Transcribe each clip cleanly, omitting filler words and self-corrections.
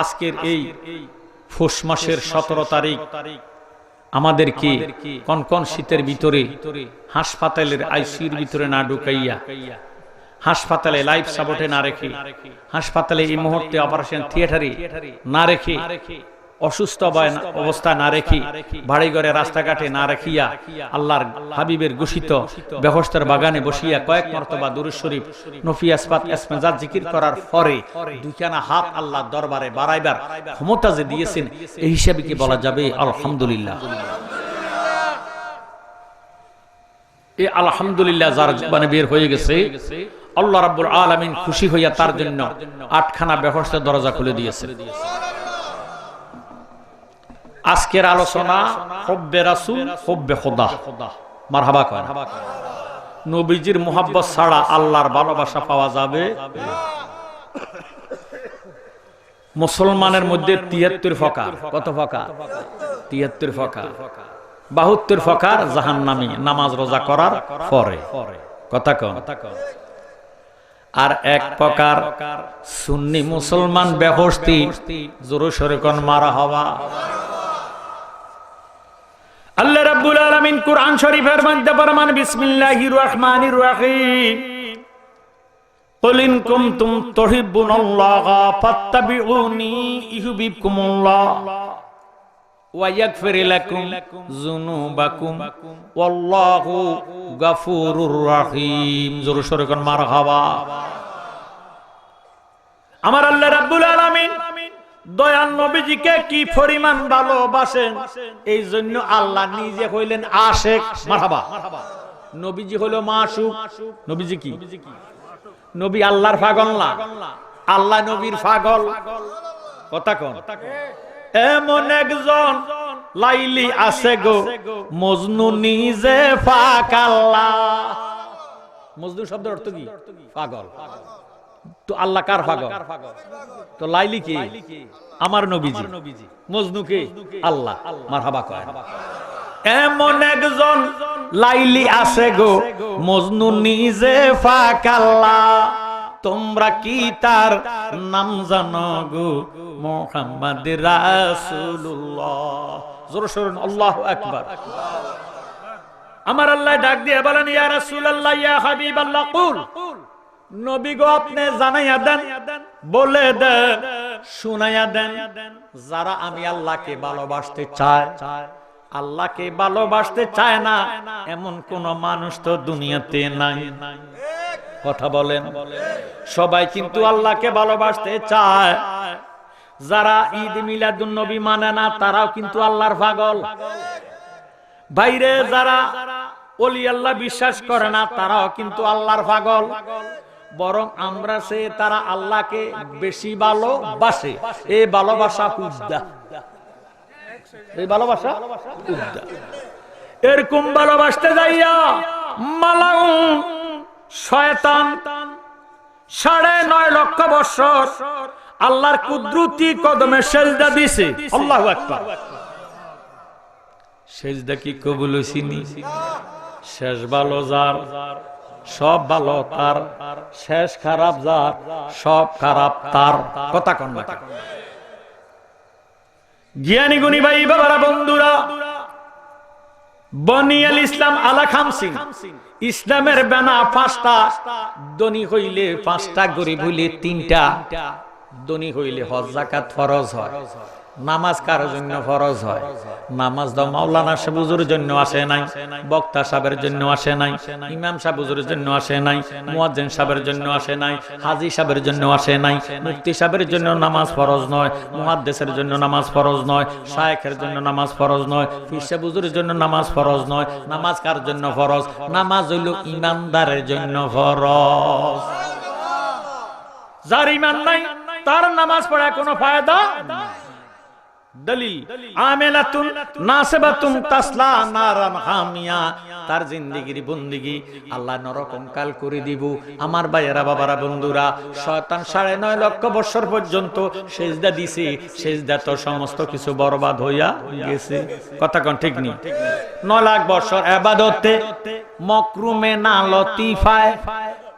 আজকের এই পৌষ মাসের 17 তারিখ আমাদেরকে কনকন শীতের ভিতরে হাসপাতালের আইসিইউর ভিতরে না ঢুকাইয়া, হাসপাতালে লাইফ সাপোর্টে না রেখে, হাসপাতালে এই মুহূর্তে অপারেশন থিয়েটারে না রেখে, অসুস্থ অবস্থায় না রেখে, বাড়িঘরে রাস্তাঘাটে না রাখিয়া আল্লাহর হাবিবের ঘোষিত বেহেশতের বাগানে বসিয়া কয়েক মর্তবা দুরূদ শরীফ নফি আসবাত ইসমেজাত জিকির করার পরে দুইখানা হাত আল্লাহর দরবারে বাড়াইবার ক্ষমতা যে দিয়েছেন, এই হিসাবে কি বলা যাবে আলহামদুলিল্লাহ? এই আলহামদুলিল্লাহ যার জবানে বের হয়ে গেছে, আল্লাহ রাব্বুল আলামিন খুশি হইয়া তার জন্য 8খানা বেহেশতের দরজা খুলে দিয়েছেন। আজকের আলোচনা হুব্বে রাসূল হুব্বে খোদা। মারহাবা করেন। নবীজির মুহাব্বত ছাড়া আল্লাহর ভালোবাসা পাওয়া যাবে? মুসলমানের মধ্যে 73 প্রকার। কত প্রকার? 73 প্রকার। 72 প্রকার জাহান্নামী নামাজ রোজা করার পরে। কথা কন। আর এক প্রকার সুন্নি মুসলমান বেহেশতি। জোরে সোরে কোন মারহাবা। আল্লাহ রাব্বুল আলামিন কুরআন শরীফের মধ্যে ফরমান, বিসমিল্লাহির রহমানির রহিম, কুল ইন কুনতুম তুহিব্বুনাল্লাহা ফাত্তাবিউনি ইউহিব্বুকুমুল্লাহ ওয়া ইয়াগফির লাকুম যুনুবাকুম ওয়াল্লাহু গফুরুর রহিম। জোরে সোরে কোন মারহাবা। আমার আল্লাহ রাব্বুল আলামিন দয়াল নবীজিকে কি পরিমাণ ভালোবাসেন, এই জন্য আল্লাহ নিজে হইলেন আশিক। মারহাবা। নবীজি হলো মাশুক। নবীজি কি? নবী আল্লাহর পাগল না, আল্লাহ নবীর পাগল। কথা কোন। এমন একজন লাইলি আছে গো, মজনু নিজে পাকাল্লাহ। মজনু শব্দের অর্থ কি? পাগল। তো আল্লাহ কার পাগল? তো লাইলি কি? আমার নবীজি। মজনু কে? আল্লাহ। মারহাবা কয়। এমন একজন লাইলি আছে গো, মজনু নিজে পাকাল্লাহ। তোমরা কি তার নাম জানো গো? মুহাম্মদ রাসূলুল্লাহ। জোরে সোরে আল্লাহু আকবার। আমার আল্লাহ ডাক দিয়ে বলেন, ইয়া রাসূলুল্লাহ, ইয়া হাবিবাল্লাহ, কুল, নবী গো আপনি জানাইয়া দেন, বলে দেন, শুনাইয়া দেন, যারা আমি আল্লাহকে ভালোবাসতে চায়, আল্লাহকে ভালোবাসতে চায় না এমন কোন মানুষ তো দুনিয়াতে নাই। কথা বলেন। সবাই কিন্তু আল্লাহকে ভালোবাসতে চায়। যারা ঈদ মিলাদুন নবী মানে না, তারাও কিন্তু আল্লাহর পাগল। বাইরে যারা ওলি আল্লাহ বিশ্বাস করে না, তারাও কিন্তু আল্লাহর পাগল। বরং আমরা সে তারা আল্লাহকে বেশি ভালোবাসে। এই ভালোবাসা হুদ্দা। এই ভালোবাসা হুদ্দা। এরকম ভালোবাসতে যাইয়া মালাউন শয়তান 9.5 লক্ষ বছর আল্লাহর কুদরতি কদমে সেজদা দিছে। আল্লাহু আকবার। সেজদা কি কবুল হইছিনি? শেষ ভালো যার, সব ভালো তার, শেষ খারাপ যার, সব খারাপ তার। কথা কন না। জ্ঞানী গুণী ভাই বাবারা বন্ধুরা, বনিয়াল ইসলাম আলা খামসিন, ইসলামের বানা 5টা। ধনী হইলে 5টা, গরিব হইলে 3টা। ধনী হইলে হজ যাকাত ফরজ হয়। নামাজ কার জন্য ফরজ হয়? নামাজ দাও মাওলানা সাহেব হুজুরের জন্য আসে নাই, বক্তা সাহেবের জন্য আসে নাই, ইমাম সাহেব হুজুরের জন্য আসে নাই, মুয়াজ্জিন সাহেবের জন্য আসে নাই, হাজী সাহেবের জন্য আসে নাই, মুফতি সাহেবের জন্য নামাজ ফরজ নয়, মুহাদ্দিসের জন্য নামাজ ফরজ নয়, শায়েখের জন্য নামাজ ফরজ নয়, পীর সাহেব হুজুরের জন্য নামাজ ফরজ নয়। নামাজ কার জন্য ফরজ? নামাজ হইল ইমানদারের জন্য ফরজ। যার ঈমান নাই তার নামাজ পড়া কোনো ফায়দা নাই। দলিল, আমেলাতুন নাসিবাতুন তাসলা নারান হামিয়া, তার জিন্দেগির বন্দেগি আল্লাহ নরকম কাল করে দিব। আমার ভাইয়েরা বাবারা বন্ধুরা, শয়তান 9.5 লক্ষ বছর পর্যন্ত সেজদা দিছে, সেজদা তো সমস্ত কিছু বরবাদ হইয়া গেছে। কথা কোন ঠিক নেই? 9 লাখ বছর ইবাদতে, মকরুমে না লতিফায়,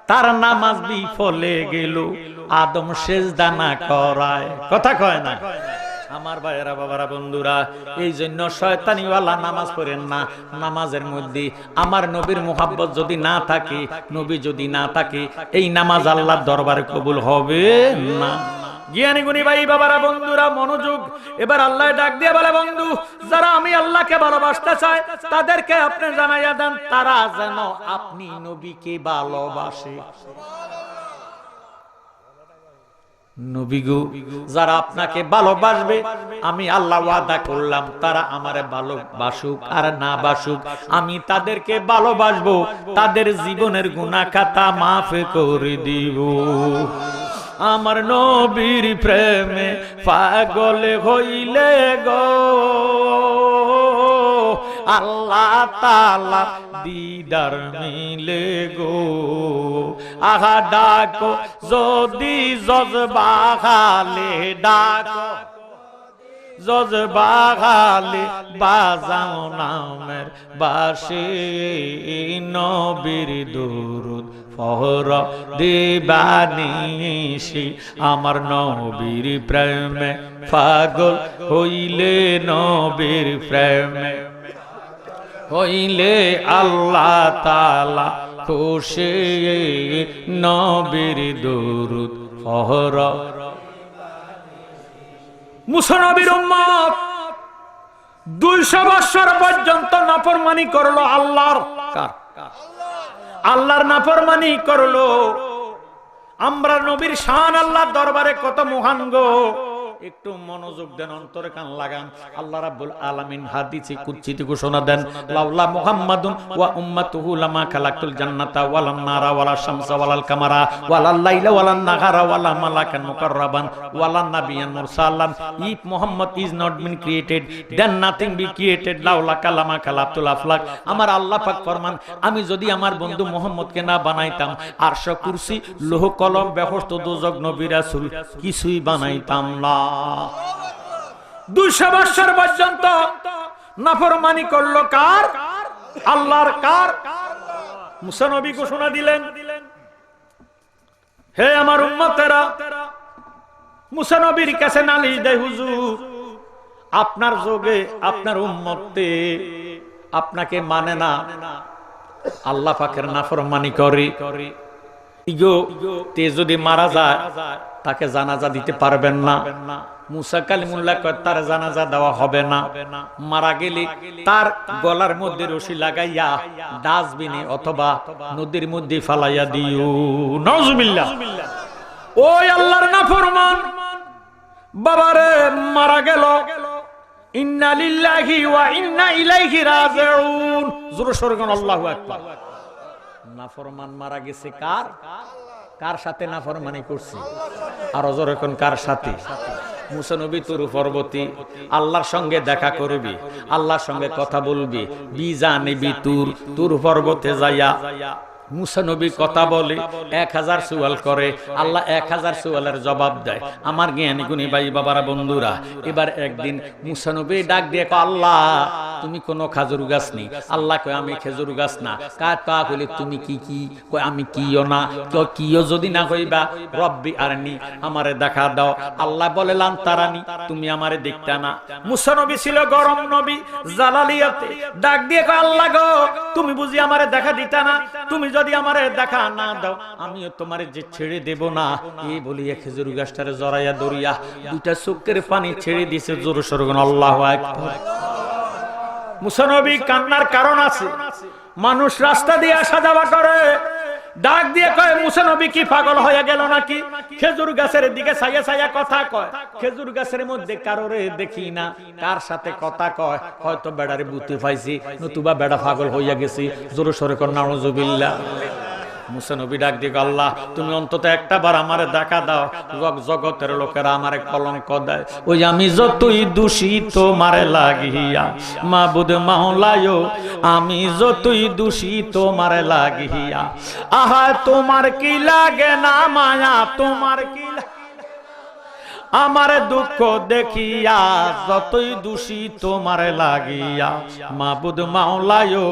তার নামাজ বিফলে গেল আদম সেজদা না করায়। কথা কয় না? আমার ভাইয়েরা, বাবারা, বন্ধুরা, এই জন্য শয়তানিওয়ালা নামাজ পড়েন না। নামাজের মধ্যে আমার নবীর মুহাব্বত যদি না থাকে, নবী যদি না থাকে, এই নামাজ আল্লাহর দরবারে কবুল হবে না। জ্ঞানী গুণী ভাই, বাবারা, বন্ধুরা, মনোযোগ। এবার আল্লাহ ডাক দিয়ে বলে, বন্ধু, যারা আমি আল্লাহকে ভালোবাসতে চায় তাদেরকে আপনি জানাইয়া দেন তারা যেন আপনি নবীকে ভালোবাসে। নবী গো, যারা আপনাকে ভালোবাসবে আমি আল্লাহ ওয়াদা করলাম তারা আমারে ভালোবাসুক আর না বাসুক, আমি তাদেরকে ভালোবাসবো, তাদের জীবনের গুনাহ খাতা মাফ করে দিব। আমার নবীর প্রেমে পাগল হইলে গো আল্লাহ তাআলা দিদার মিলে গো। আহা ডাকো যদি জজবা খালে, ডাকো জজবা খালে, বাজাও নামের বাঁশি, নবীর দুরূদ পড় দিবানিশি। আমার নবীর প্রেমে পাগল হইলে, নবীর প্রেমে হইলে আল্লাহ তাআলা খুশি, নবীর দুরূদ পড়। মুসা নবীর উম্মত 200 বছর পর্যন্ত নাফরমানি করলো আল্লাহর। আল্লাহর নাফরমানি করলো। আমরা নবীর শান আল্লাহর দরবারে কত মহান গো। একটু মনোযোগ দেন, অন্তরে কান লাগান। আল্লাহ রাব্বুল আলামিন হাদিসে কুদসিতে ঘোষণা দেন, লাউলা মুহাম্মাদুন ওয়া উম্মাতুহু লামা খালাকতুল জান্নাতা ওয়ালান নারা ওয়ালা শামসা ওয়ালাল কামারা ওয়ালাল লাইলা ওয়ালান নাহারা ওয়ালা মালাকান মুকাররাবান ওয়ালা নাবিয়ান মুরসালান। If Muhammad is not been created, then nothing be created. লাউলা কালামা খালাকতুল আফলাক। আমার আল্লাহ পাক ফরমান, আমি যদি আমার বন্ধু মুহাম্মদকে না বানাইতাম, আরশ, কুরসি, লৌহ কলম, বেহেশত, দোজখ, নবী রাসূল কিছুই বানাইতাম না। 200 বছর পর্যন্ত নাফরমানি করলো কার? আল্লাহর। কার? মুসা নবী ঘোষণা দিলেন, হে আমার উম্মতেরা, মুসা নবীর কাছে নালিশ দেয়, হুজুর আপনার যোগে আপনার উম্মতে আপনাকে মানে না, আল্লাহ পাকের নাফরমানি করে। ইগো তে যদি মারা যায় তাকে জানাজা দিতে পারবেন না। মুসা কালিমুল্লাহ কয় তার জানাজা দেওয়া হবে না। মারা গেলে তার গলার মধ্যে রশি লাগাইয়া ডাস্টবিনে অথবা নদীর মধ্যে ফালাইয়া দিও। নাউজুবিল্লাহ। ওই আল্লাহর নাফরমান বাবারে মারা গেল। ইন্না লিল্লাহি ওয়া ইন্না ইলাইহি রাজিউন। জোরে সোরে কোন আল্লাহু আকবার। নাফরমান মারা গেছে কার? কার সাথে নাফরমানি করছে? আর জোরে কোন কার সাথে? মুসা নবী তুর পর্বতে আল্লাহর সঙ্গে দেখা করবি, আল্লাহর সঙ্গে কথা বলবি। বিজানিবি তুর পর্বতে যাইয়া মুসা নবী কথা বলে, 1000 সুয়াল করে, আল্লাহ 1000 সুয়ালের জবাব দেয়। আমার জ্ঞানী গুণী ভাই, বাবারা, বন্ধুরা, এবার একদিন মুসা নবী ডাক দিয়ে কয়, আল্লাহ তুমি কোন খেজুর গাছ নেই? আল্লাহ কয় আমি খেজুর গাছ না। কা কইলে তুমি কি? কয় আমি কিও না। কিও যদি না কইবা, রব্বি আরনি, আমারে দেখা দাও। আল্লাহ বলে লান তারানি, তুমি আমারে দেখতা না। মুসা নবী ছিল গরম নবী, জালালিয়াতে। ডাক দিয়ে কয়, আল্লাহ গো তুমি বুঝি আমারে দেখা দিতা না? তুমি যদি আমারে দেখা না দাও আমিও তোমারে যে ছেড়ে দেব না। এই বলিয়া খেজুর গাছটারে জড়াইয়া দড়িয়া 2টা চোখের পানি ছেড়ে দিয়েছে। জোরে সোরে বলুন আল্লাহু আকবার। মুসা নবী কান্নার কারণ আছে। মানুষ রাস্তা দিয়ে আসা যাওয়া করে, ডাক দিয়ে কয়, মুসা নবী কি পাগল হয়ে গেল নাকি? খেজুর গাছের দিকে ছায়া ছায়া কথা কয়। খেজুর গাছের মধ্যে কারোরে দেখি না, কার সাথে কথা কয়। হয়তো বেড়ারে বুতে পাইছি, নতুবা বেড়া পাগল হইয়া গেছি। জোরে সোরে কর নাউজুবিল্লাহ। মুসা নবী ডাক দিয়ে, আল্লাহ তুমি অন্তত একটা বার আমারে দেখা দাও। জগতের লোকেরা আমারে কলঙ্ক দেয়। ওই আমি যতই দোষী তোমারে লাগিয়া, মাবুদ মাওলায় আমি যতই দোষী তোমারে লাগিয়া, আহা তোমার কি লাগে না মায়া? তোমার কি আমার দুঃখ দেখিয়া যতই দোষী তোমার লাগিয়া মাবুদ মাওলায়ো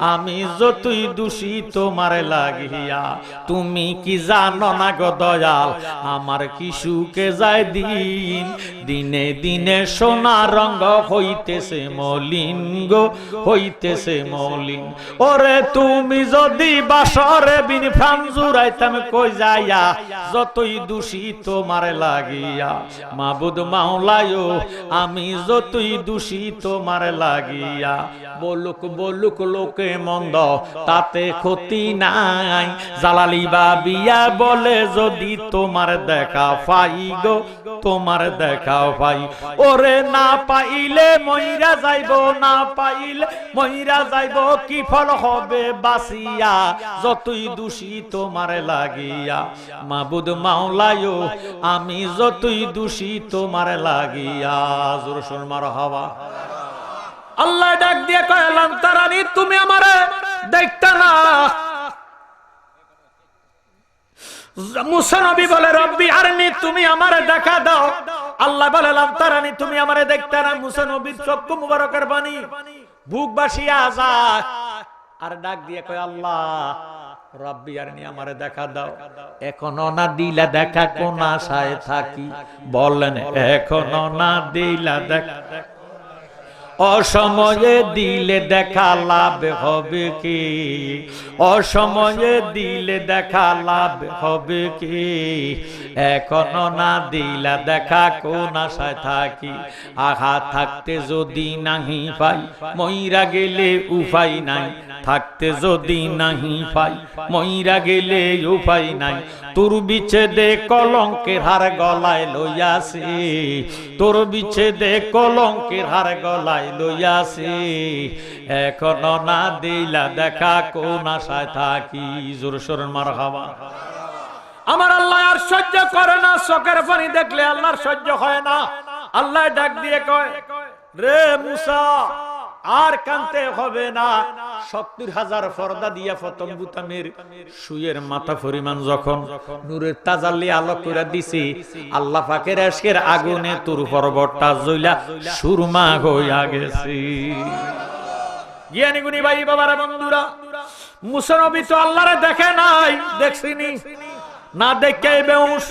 আমি যতই দোষী তোমার লাগিয়া তুমি কি জানো না গো দয়াল আমার কি সুখে যায় দিন দিনে দিনে সোনা রঙ হইতেছে মলিন গো হইতেছে মলিন ওরে তুমি যদি বাসরে বিন প্রাণ জুড়াইতাম কই যাইয়া যতই দোষী তোমার লাগিয়া মাবুদ মাওলায়ো আমি যতই দোষী তোমার লাগিয়া বলুক বলুক লোকে মন্দ তাতে ক্ষতি নাই জালালি বাবিয়া বলে যদি তোমার দেখা পাই গো তোমার দেখা পাই ওরে না পাইলে মইরা যাইব না পাইলে মইরা যাইব কি ফল হবে বাসিয়া যতই দোষী তোমার লাগিয়া মাবুদ মাওলায়ো আমি যতই দোষী তোমার লাগিয়া জোরে শুন মারহাবা আল্লাহ ডাক দিয়ে কয় লান্তারানি তুমি আমারে দেখতা না মুসা নবী বলে রব্বি আরনি তুমি আমারে দেখা দাও আল্লাহ বলে লান্তারানি তুমি আমারে দেখতা না মুসা নবীর চক্ষু মুবারকের বাণী বুক বাসিয়া যায় আর ডাক দিয়ে কয় আল্লাহ রব্বি আরনি আমারে দেখা দাও এখনো না দিলা দেখা কোন আশায় থাকি বলেন এখনো না দিলা দেখা অসময়ে দিলে দেখা লাভ হবে কি অসময়ে দিলে দেখা লাভ হবে কি এখনো না দিলা দেখা কোন আশায় থাকি আহা থাকতে যদি নাহি পাই মইরা গেলে উপায় নাই থাকতে যদি নাহি পাই মইরা গেলে উপায় নাই তোর বিচ্ছেদে কলঙ্কের হার গলায় লইয়াছি তোর বিচ্ছেদে কলঙ্কের হার গলায় লইয়াছি এখনো না দিলা দেখা কোন আশায় থাকি জোরে সোরে মারহাবা আমার আল্লাহ আর সহ্য করে না চোখের পানি দেখলে আল্লাহর সহ্য হয় না আল্লাহ ডাক দিয়ে কয় রে মুসা আর কানতে হবে না ৭০,০০০ পর্দা দিয়া প্রথম বুতামের সুয়ের মাথা পরিমাণ যখন নূরের তাজাল্লি আলো করে দিছি আল্লাহ পাকের আশকের আগুনে তোর পর্বতটা জ্বলা সুরমা হইয়া গেছে জ্ঞানী গুণী ভাই বাবারা বন্ধুরা মুসা নবী তো আল্লাহরে দেখে নাই দেখছিনি না দেখে বেউস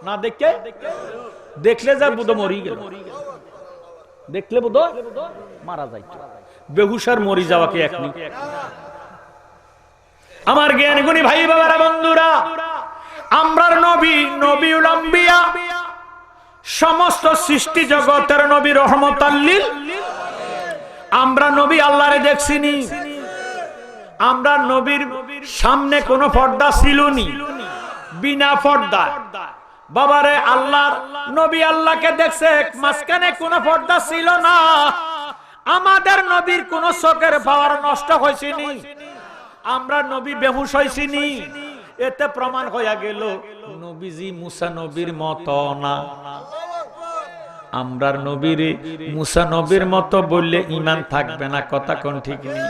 না দেখে দেখলে যা বুধ মরি গেল দেখলে বুধ মারা যাইতো বেহুশার মরি যাওয়া কি এক আমার জ্ঞান গুণী ভাই বাবারা বন্ধুরা আমরার নবী নবীউল আম্বিয়া সমস্ত সৃষ্টি জগতের নবী রহমতাল লিল আমরা নবী আল্লাহরে দেখছিনি আমরা নবীর সামনে কোনো পর্দা ছিল নি বিনা পর্দা বাবারে আল্লাহর নবী আল্লাহকে দেখছে মাঝখানে কোনো পর্দা ছিল না আমাদের নবীর কোন চোখের পাওয়ার নষ্ট হয়েছিনি আমরা নবী বেহুশ হয়েছিনি এতে প্রমাণ হইয়া গেল নবীজি মুসা নবীর মতো না আমরার নবীর মুসা নবীর মতো বললে ঈমান থাকবে না কথা কোন ঠিক নেই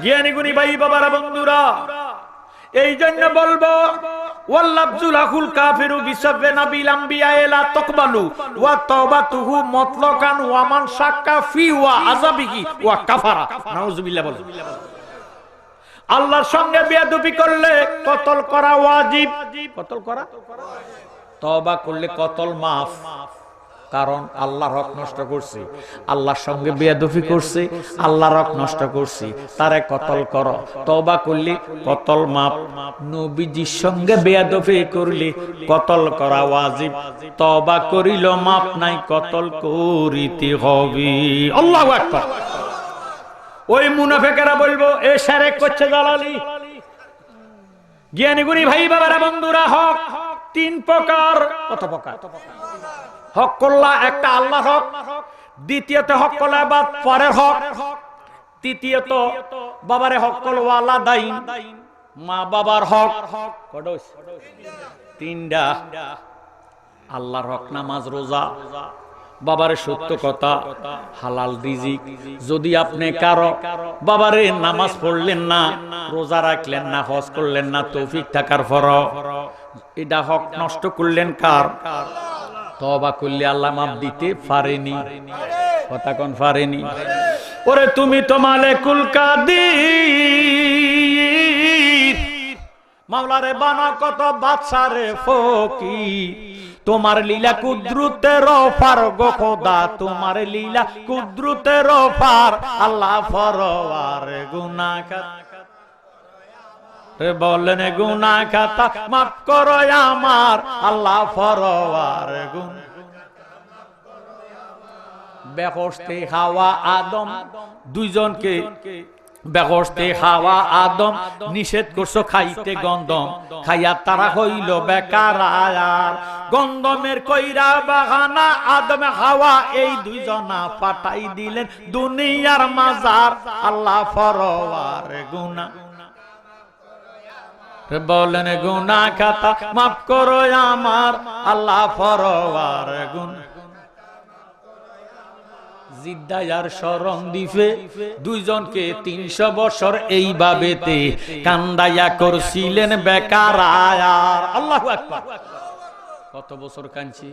জ্ঞানী গুণী ভাই বাবারা বন্ধুরা এই জন্য বলবো ওয়াল্লাফজুল আকুল কাফিরু বিসাবে নাবিল আম্বিয়া লা তাকবালু ওয়া তাওবাতুহু মুতলাকান ওয়া মান শাক্কা ফি ওয়া আযাবিহি ওয়া কাফারা নাউযুবিল্লাহ বল আল্লাহর সঙ্গে বেয়াদবি করলে কতল করা ওয়াজিব কতল করা তওবা করলে কতল মাফ কারণ আল্লাহর হক নষ্ট করছি আল্লাহর সঙ্গে বেয়াদবি করছি আল্লাহর হক নষ্ট করছি তারে কতল করো তওবা করলে কতল মাফ নবীজির সঙ্গে বেয়াদবি করলে কতল করা ওয়াজিব তওবা করিল মাফ নাই কতল করিতে হবে আল্লাহু আকবার ওই মুনাফিকেরা বলবো এ শিরক করছে দালালি জ্ঞানী গুণী ভাই বাবারা বন্ধুরা হক তিন প্রকার কত প্রকার হক কল্লা একটা আল্লাহর হক দ্বিতীয়ত হক কল্লা বাদ পরের হক তৃতীয়ত বাবারে হক কল ওয়ালা দাইন মা বাবার হক কডস তিনটা আল্লাহর হক নামাজ রোজা বাবারে সত্য কথা হালাল রিজিক যদি আপনি কারো বাবারে নামাজ পড়লেন না রোজা রাখলেন না হজ করলেন না তৌফিক থাকার পর এটা হক নষ্ট করলেন কার তওবা করলে আল্লাহ মাফ দিতে পারেনি। কথা কোন পারেনি? ওরে তুমি তো মালিকুল কাদির, মাওলারে বানা কত বাদশারে ফকির, তোমার লীলা কুদরতের পার গো খোদা, তোমার লীলা কুদরতের পার, আল্লাহ ফরওয়ার গুনাহগার বলেন গুনাহ খাতা মাফ করো আমার, আল্লাহ ফরওয়ার গুনাহ। বেহেশতে হাওয়া আদম দুইজনকে, বেহেশতে হাওয়া আদম নিষেধ করছো খাইতে গন্ধম, খাইয়া তারা হইল বেকার। গন্ধমের কইরা বাগানা আদম হাওয়া এই দুইজনা পাঠাই দিলেন দুনিয়ার মাজার, আল্লাহ ফরওয়ার গুনাহ বলেন গুনাহ খাতা মাফ করো আমার, আল্লাহ ফরওয়ার গুনাহ। জিদ্দায়ার শরণ দিবে দুইজনকে 300 বছর এইভাবেতে কান্দাইয়া করছিলেন বেকার। আল্লাহু আকবার। কত বছর কাঁদছি?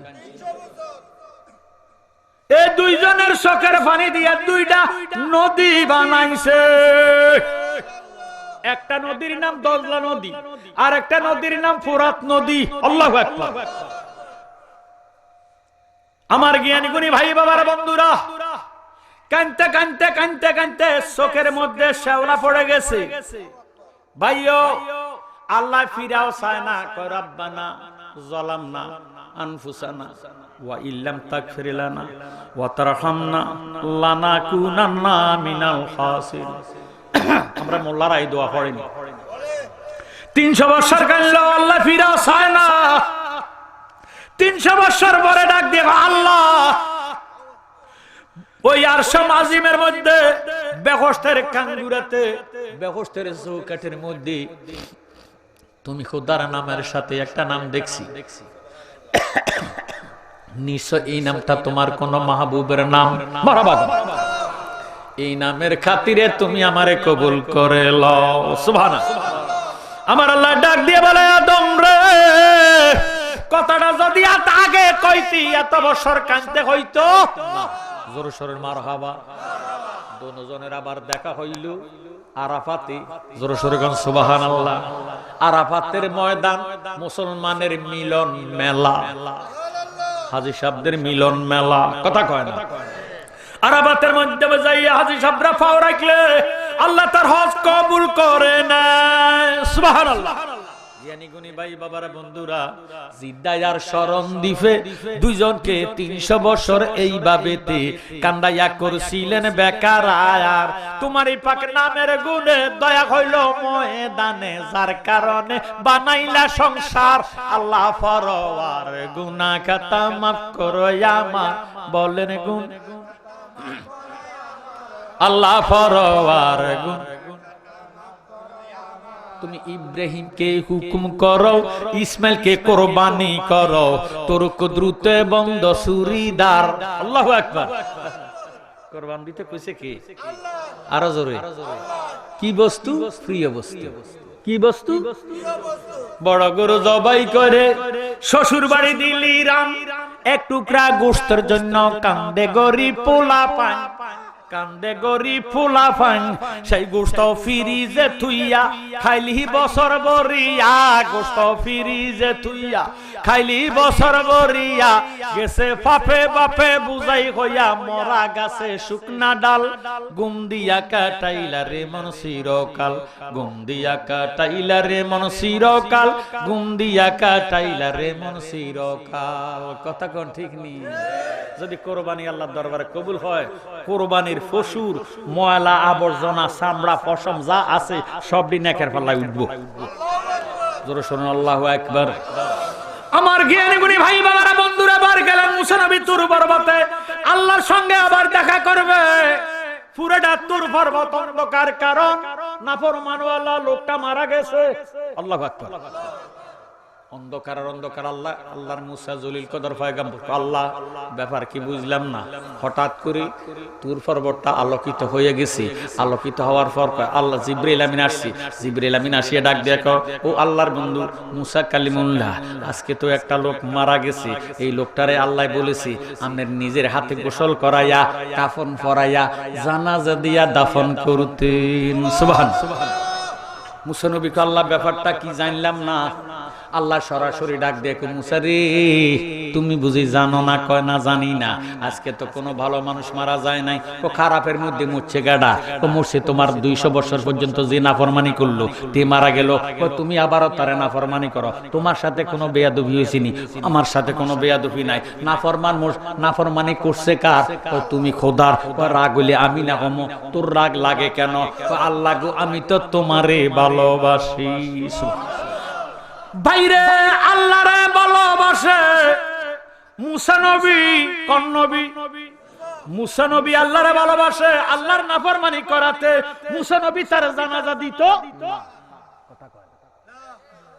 এই দুইজনের চোখের পানি দিয়া দুইটা নদী বানাইছে। একটা নদীর নাম দজলা নদী, আর একটা নদীর নাম ফুরাত নদী। আল্লাহু আকবার। আমার জ্ঞানী গুণী ভাই বাবার বন্ধুরা, কানতে কানতে কানতে কানতে চোখের মধ্যে শ্যাওলা পড়ে গেছে। ভাইও আল্লাহ ফিরাও চায় না, কয় রব্বানা যালামনা আনফুসানা ওয়া ইল্লাম তাগফির লানা ওয়া তারহামনা লানাকুনান্না মিনাল খাসিরিন। আমরা মোল্লারা এই দোয়া পড়িনি। 300 বছর কানলো, আল্লাহ ফিরাও চায় না। 300 বছর পরে ডাক দিয়ে আল্লাহ, ওই আরশে আজিমের মধ্যে বেহেশতের কাঙ্গুরাতে, বেহেশতের চৌকাঠের মধ্যে তুমি খোদার নামের সাথে একটা নাম দেখছি, নিশ্চয় এই নামটা তোমার কোন মাহবুবের নাম। মারহাবা। এই নামের খাতিরে তুমি আমারে কবুল করে লও। সুবহানাল্লাহ। আমার আল্লাহ ডাক দিয়ে বলে, আদম রে, কথাটা যদি আগে কইতি এত বছর কাঁদতে হইতো না। জোরে সোরে মারহাবা। দুজনের আবার দেখা হইল আরাফাতে। জোরে সোরে গান সুবহানাল্লাহ। আরাফাতের ময়দান মুসলমানের মিলন মেলা, হাজী সাহেবদের মিলন মেলা। কথা কয় না? আরাফাতের মধ্যে যাইয়া হাজী সাহেবরা পাও রাখলে আল্লাহ তার হজ কবুল করে না। সুবহানাল্লাহ। জ্ঞানী গুণী ভাই বাবার বন্ধুরা, জিদ্দায়ার শরণ দিবে দুইজনকে 300 বছর এইভাবেতে কান্দাইয়া করছিলেন বেকার। আর তোমারই পাক নামের গুণে দয়া হইল ময়দানে, যার কারণে বানাইলা সংসার, আল্লাহ ফরওয়ার গুনাহ খাতা মাফ করো আমার। বলেন গুণ আল্লাহ ফরওয়ার গুণ। তুমি ইব্রাহিমকে হুকুম করো, ইসমাইলকে কুরবানি করো, তোর কুদরত বন্ধ সুরিদার। আল্লাহু আকবার। কুরবান দিতে কইছে কি? আরো জোরে। কি বস্তু? প্রিয় বস্তু। কি বস্তু? বড় গরু জবাই করে শ্বশুর বাড়ি দিলি রাম, এক টুকরা গোশতের জন্য কান্দে গরিব পোলা পান, কান্দে গরিব ফুলা ফান। সেই গোশত ফ্রিজে থুইয়া খাইলি বছর বরিয়া, গোশত ফ্রিজে থুইয়া খাইলি বছর বরিয়া। গেছে পাপে বাপে বুঝাই হইয়া, মরা গাছে শুকনা ডাল, গুম দিয়া কাটাইলা রে মন চিরকাল, গুম দিয়া কাটাইলা রে মন চিরকাল, গুম দিয়া কাটাইলা রে মন চিরকাল। কথা কোন ঠিক নি? যদি কোরবানি আল্লাহর দরবারে কবুল হয়, কোরবানির পশুর ময়লা আবর্জনা চামড়া পশম যা আছে সব দিন একের পাল্লায় উঠবো। জোরে শুনুন আল্লাহু আকবার। আমার জ্ঞানী গুণী ভাই বাবারা বন্ধুরা, বার গেলেন মুসা নবী তুর পর্বতে, আল্লাহর সঙ্গে আবার দেখা করবে। পুরোটা তুর পর্বত অন্ধকার, কারণ নাফরমানওয়ালা লোকটা মারা গেছে। আল্লাহু আকবার। অন্ধকারের অন্ধকার আল্লাহ আল্লাহর মুসা জলিল কদর পয়গম্বর আল্লাহ ব্যাপার কি বুঝলাম না, হঠাৎ করে তুর পর্বতটা আলোকিত হয়ে গেছে। আলোকিত হওয়ার পর আল্লাহ জিবরাইল আমিন আসছে। জিবরাইল আমিন আসিয়া ডাক দেখো, ও আল্লাহর বন্ধু মুসা কালিমুল্লাহ, আজকে তো একটা লোক মারা গেছে। এই লোকটারে আল্লাহ বলেছে আপনার নিজের হাতে গোসল করাইয়া কাফন পরাইয়া জানাজা দিয়া দাফন করতেন। সুবহান। মুসা নবী কে আল্লাহ ব্যাপারটা কি জানলাম না। আল্লাহ সরাসরি ডাক দেখো, মুসা রে তুমি বুঝি জানো না? কয় না জানি না। আজকে তো কোনো ভালো মানুষ মারা যায় নাই, ও খারাপের মধ্যে মরছে গাডা। ও মরছে তোমার 200 বছর পর্যন্ত যে নাফরমানি করলো তে মারা গেল। ও তুমি আবারও তারে নাফরমানি করো। তোমার সাথে কোনো বেয়াদবি হয়েছে নি? আমার সাথে কোনো বেয়াদবি নাই। নাফরমানি করছে কার? ও তুমি খোদার। ও রাগ হইলে আমি না হমো, তোর রাগ লাগে কেন? আল্লাহ গো আমি তো তোমারে ভালোবাসি। বাইরে আল্লাহরে ভালোবাসে মুসা নবী। কোন নবী? মুসা নবী আল্লাহরে ভালোবাসে। আল্লাহর নাফরমানি করাতে মুসা নবী তার জানাজা দিত,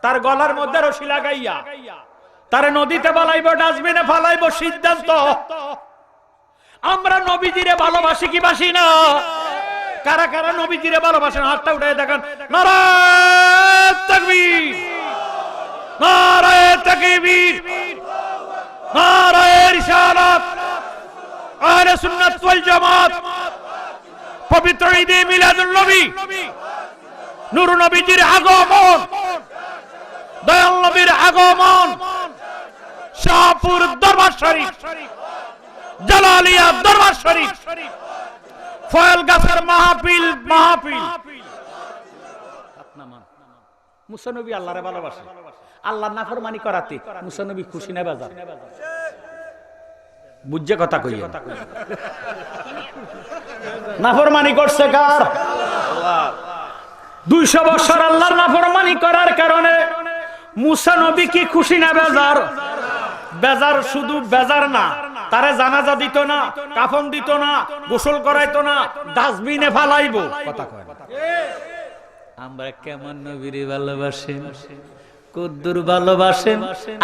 তার গলার মধ্যে রশি লাগাইয়া তারে নদীতে ফালাইব, ডাস্টবিনে ফালাইব। সিদ্ধান্ত আমরা নবীজিরে ভালোবাসি কি বাসি না? কারা কারা নবীজিরে ভালোবাসেন হাতটা উঠায় দেখান। নারায়ে তাকবীর, নারায়ে তাকবীর, নারায়ে রিসালাত। আহলে সুন্নাত ওয়াল জামাত পবিত্র ঈদে মিলাদুন নবী, নূর নবীজির আগমন, দয়াল নবীর আগমন, শাহপুর দরবার শরীফ, জালালিয়া দরবার শরীফ, ফয়েল গাছের মাহফিল। মুসা নবী আল্লাহরে ভালোবাসে। আল্লাহ নাফরমানি করাতে মুসা নবী খুশি না বেজার? বুঝছে কথা কইয়ে? নাফরমানি করছে কার? 200 বছর আল্লাহর নাফরমানি করার কারণে মুসা নবী কি খুশি না বেজার? বেজার। শুধু বেজার না, তারে জানাজা দিত না, কাফন দিত না, গোসল করাইতো না, ডাস্টবিনে ফালাইবো। কথা কয় না? আমরা কেমন নবীরে ভালোবাসেন, কদ্দুর ভালোবাসেন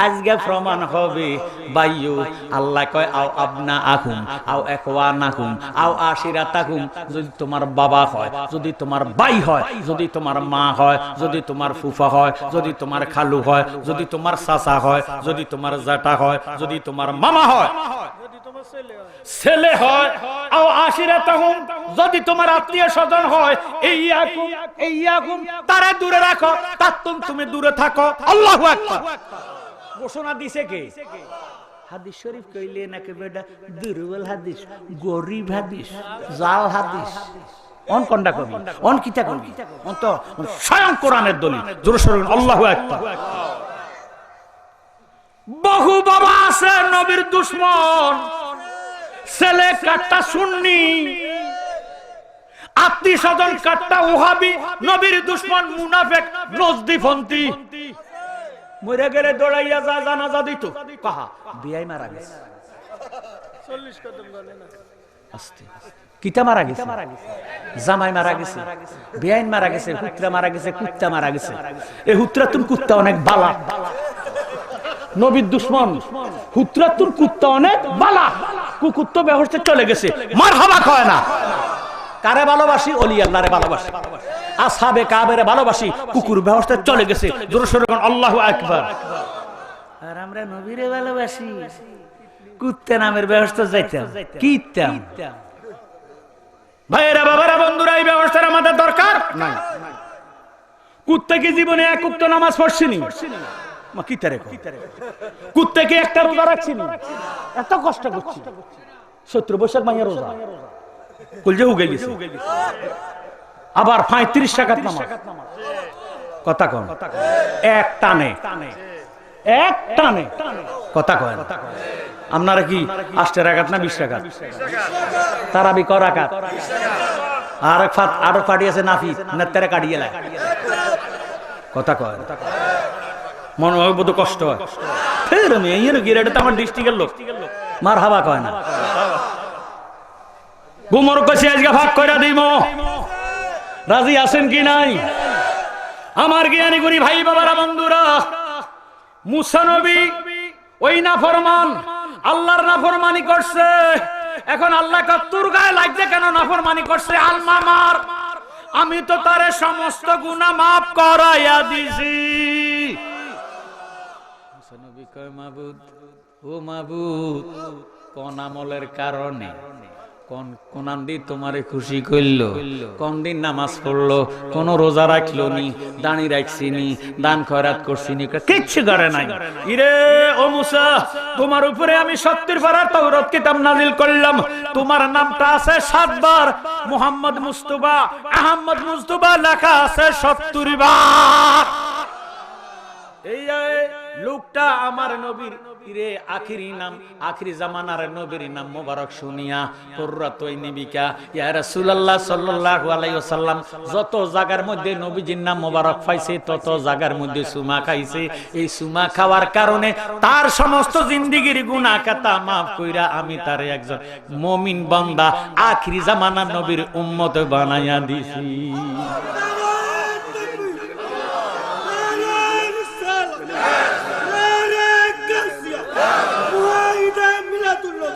আজকে প্রমাণ হবে। বাইয়ু আল্লাহ কয় আও আবনা আকুম আও ইখওয়ানাকুম আও আশিরাতাকুম, যদি তোমার বাবা হয়, যদি তোমার ভাই হয়, যদি তোমার মা হয়, যদি তোমার ফুফা হয়, যদি তোমার খালু হয়, যদি তোমার চাচা হয়, যদি তোমার জ্যাঠা হয়, যদি তোমার মামা হয়, ছেলে হয়, আও আশিরাতাকুম, যদি তোমার আত্মীয় স্বজন হয়, ইয়াকুম তারা দূরে রাখো, তাতুম তুমি দূরে থাকো। আল্লাহু আকবার। ঘোষণা দিছে কে? হাদিস শরীফ কইলে নাকি বেটা দুর্বল হাদিস, গরীব হাদিস, জাল হাদিস। অন কোনটা কবি, অন কিতা কবি, অন তো স্বয়ং কোরআনের দলিল। জোরে সোরে আল্লাহু আকবার। বহু বাবা আছে নবীর দুশমন, ছেলে কাটটা সুন্নি, আত্মীয় স্বজন কাটটা ওহাবি, নবীর দুশমন মুনাফিক নজদিপন্থী। মরে গেলে দৌড়াইয়া যা জানাজা দিত। কাহা বিয়াই মারা গেছে, 40 কদম বলে না, আস্তে কিটা মারা গেছে, জামাই মারা গেছে, বিয়াইন মারা গেছে, হুত্রা মারা গেছে, কুত্তা মারা গেছে। এই হুত্রাতুন কুত্তা অনেক বালা, নবীর দুশমন হুত্রাতুন কুত্তা অনেক বালা। কুকুর তো বেহস্তে চলে গেছে, মারহাবা কয় না। কারে ভালোবাসি? ওলি আল্লাহরে ভালোবাসি, আসহাবে কাবেরে ভালোবাসি। কুকুর বেহস্তে চলে গেছে, জোরে সোরে কোন আল্লাহু আকবার। আর আমরা নবীরে ভালোবাসি, কুত্তা নামের বেহস্তে যাইতাম কিতাম। ভাইরা বাবারা বন্ধুরা, এই ব্যবস্থার আমাদের দরকার নাই। কুত্তা কি জীবনে এক উক্ত নামাজ পড়ছিনি? মা কিতা রে কুত্তা কি একটা রোজা রাখছিনি? এত কষ্ট করছি, 70 বৈশাখ মাইয়া রোজা কলজে উগে গেছে। আবার 35 রাকাত নামাজ। কথা কন এক টানে, এক টানে কথা কয়। আপনারা কি 8 রাকাত না 20 রাকাত? তারাবি ক রাকাত? আর পাঠিয়েছে নাফি নেতারে কাটিয়ে লাই। কথা কয় মনে হয় বোধ কষ্ট হয়। ফের আমি এই গিরাটা তো আমার ডিস্ট্রিক্টের লোক, মার হাবা কয় না। গুমর কইছে আজকে ভাগ কইরা দিম, রাজি আছেন কি নাই? আমার জ্ঞানী গুণী ভাই বাবারা বন্ধুরা, মুসা নবী ওই নাফরমান, আল্লাহর নাফরমানি করছে। এখন আল্লাহ তোর গায়ে লাগছে কেন? নাফরমানি করছে, আল্লাহ মার, আমি তো তারে সমস্ত গুনাহ মাফ করাইয়া দিছি। মুসা নবী কয়, মাবুদ, ও মাবুদ, কোন আমলের কারণে, কোন দিন তোমারে খুশি করলো, কোন দিন নামাজ পড়লো, কোন রোজা রাখলো নি, দাঁড়ি রাখছি নি, দান খয়রাত করছি নি, কিচ্ছু করে নাই। ইরে ও মুসা, তোমার উপরে আমি 70 পারা তাওরাত কিতাব নাজিল করলাম, তোমার নামটা আছে 7 বার, মুহাম্মদ মুস্তাফা, আহমদ মুস্তাফা লেখা আছে 70 বার। এই লোকটা আমার নবীর ইরে আখিরি নাম, আখিরি জামানার নবীর নাম মোবারক শুনিয়া কুররাতুই নিবিকা ইয়া রাসূলুল্লাহ সাল্লাল্লাহু আলাইহি ওয়াসাল্লাম যত জায়গার মধ্যে নবীজির নাম মোবারক পাইছে তত জায়গার মধ্যে সুমা খাইছে। এই সুমা খাওয়ার কারণে তার সমস্ত জিন্দেগীর গুনাহ খাতা maaf কইরা আমি তারে একজন মুমিন বান্দা আখিরি জামানার নবীর উম্মত বানায়া দিছি।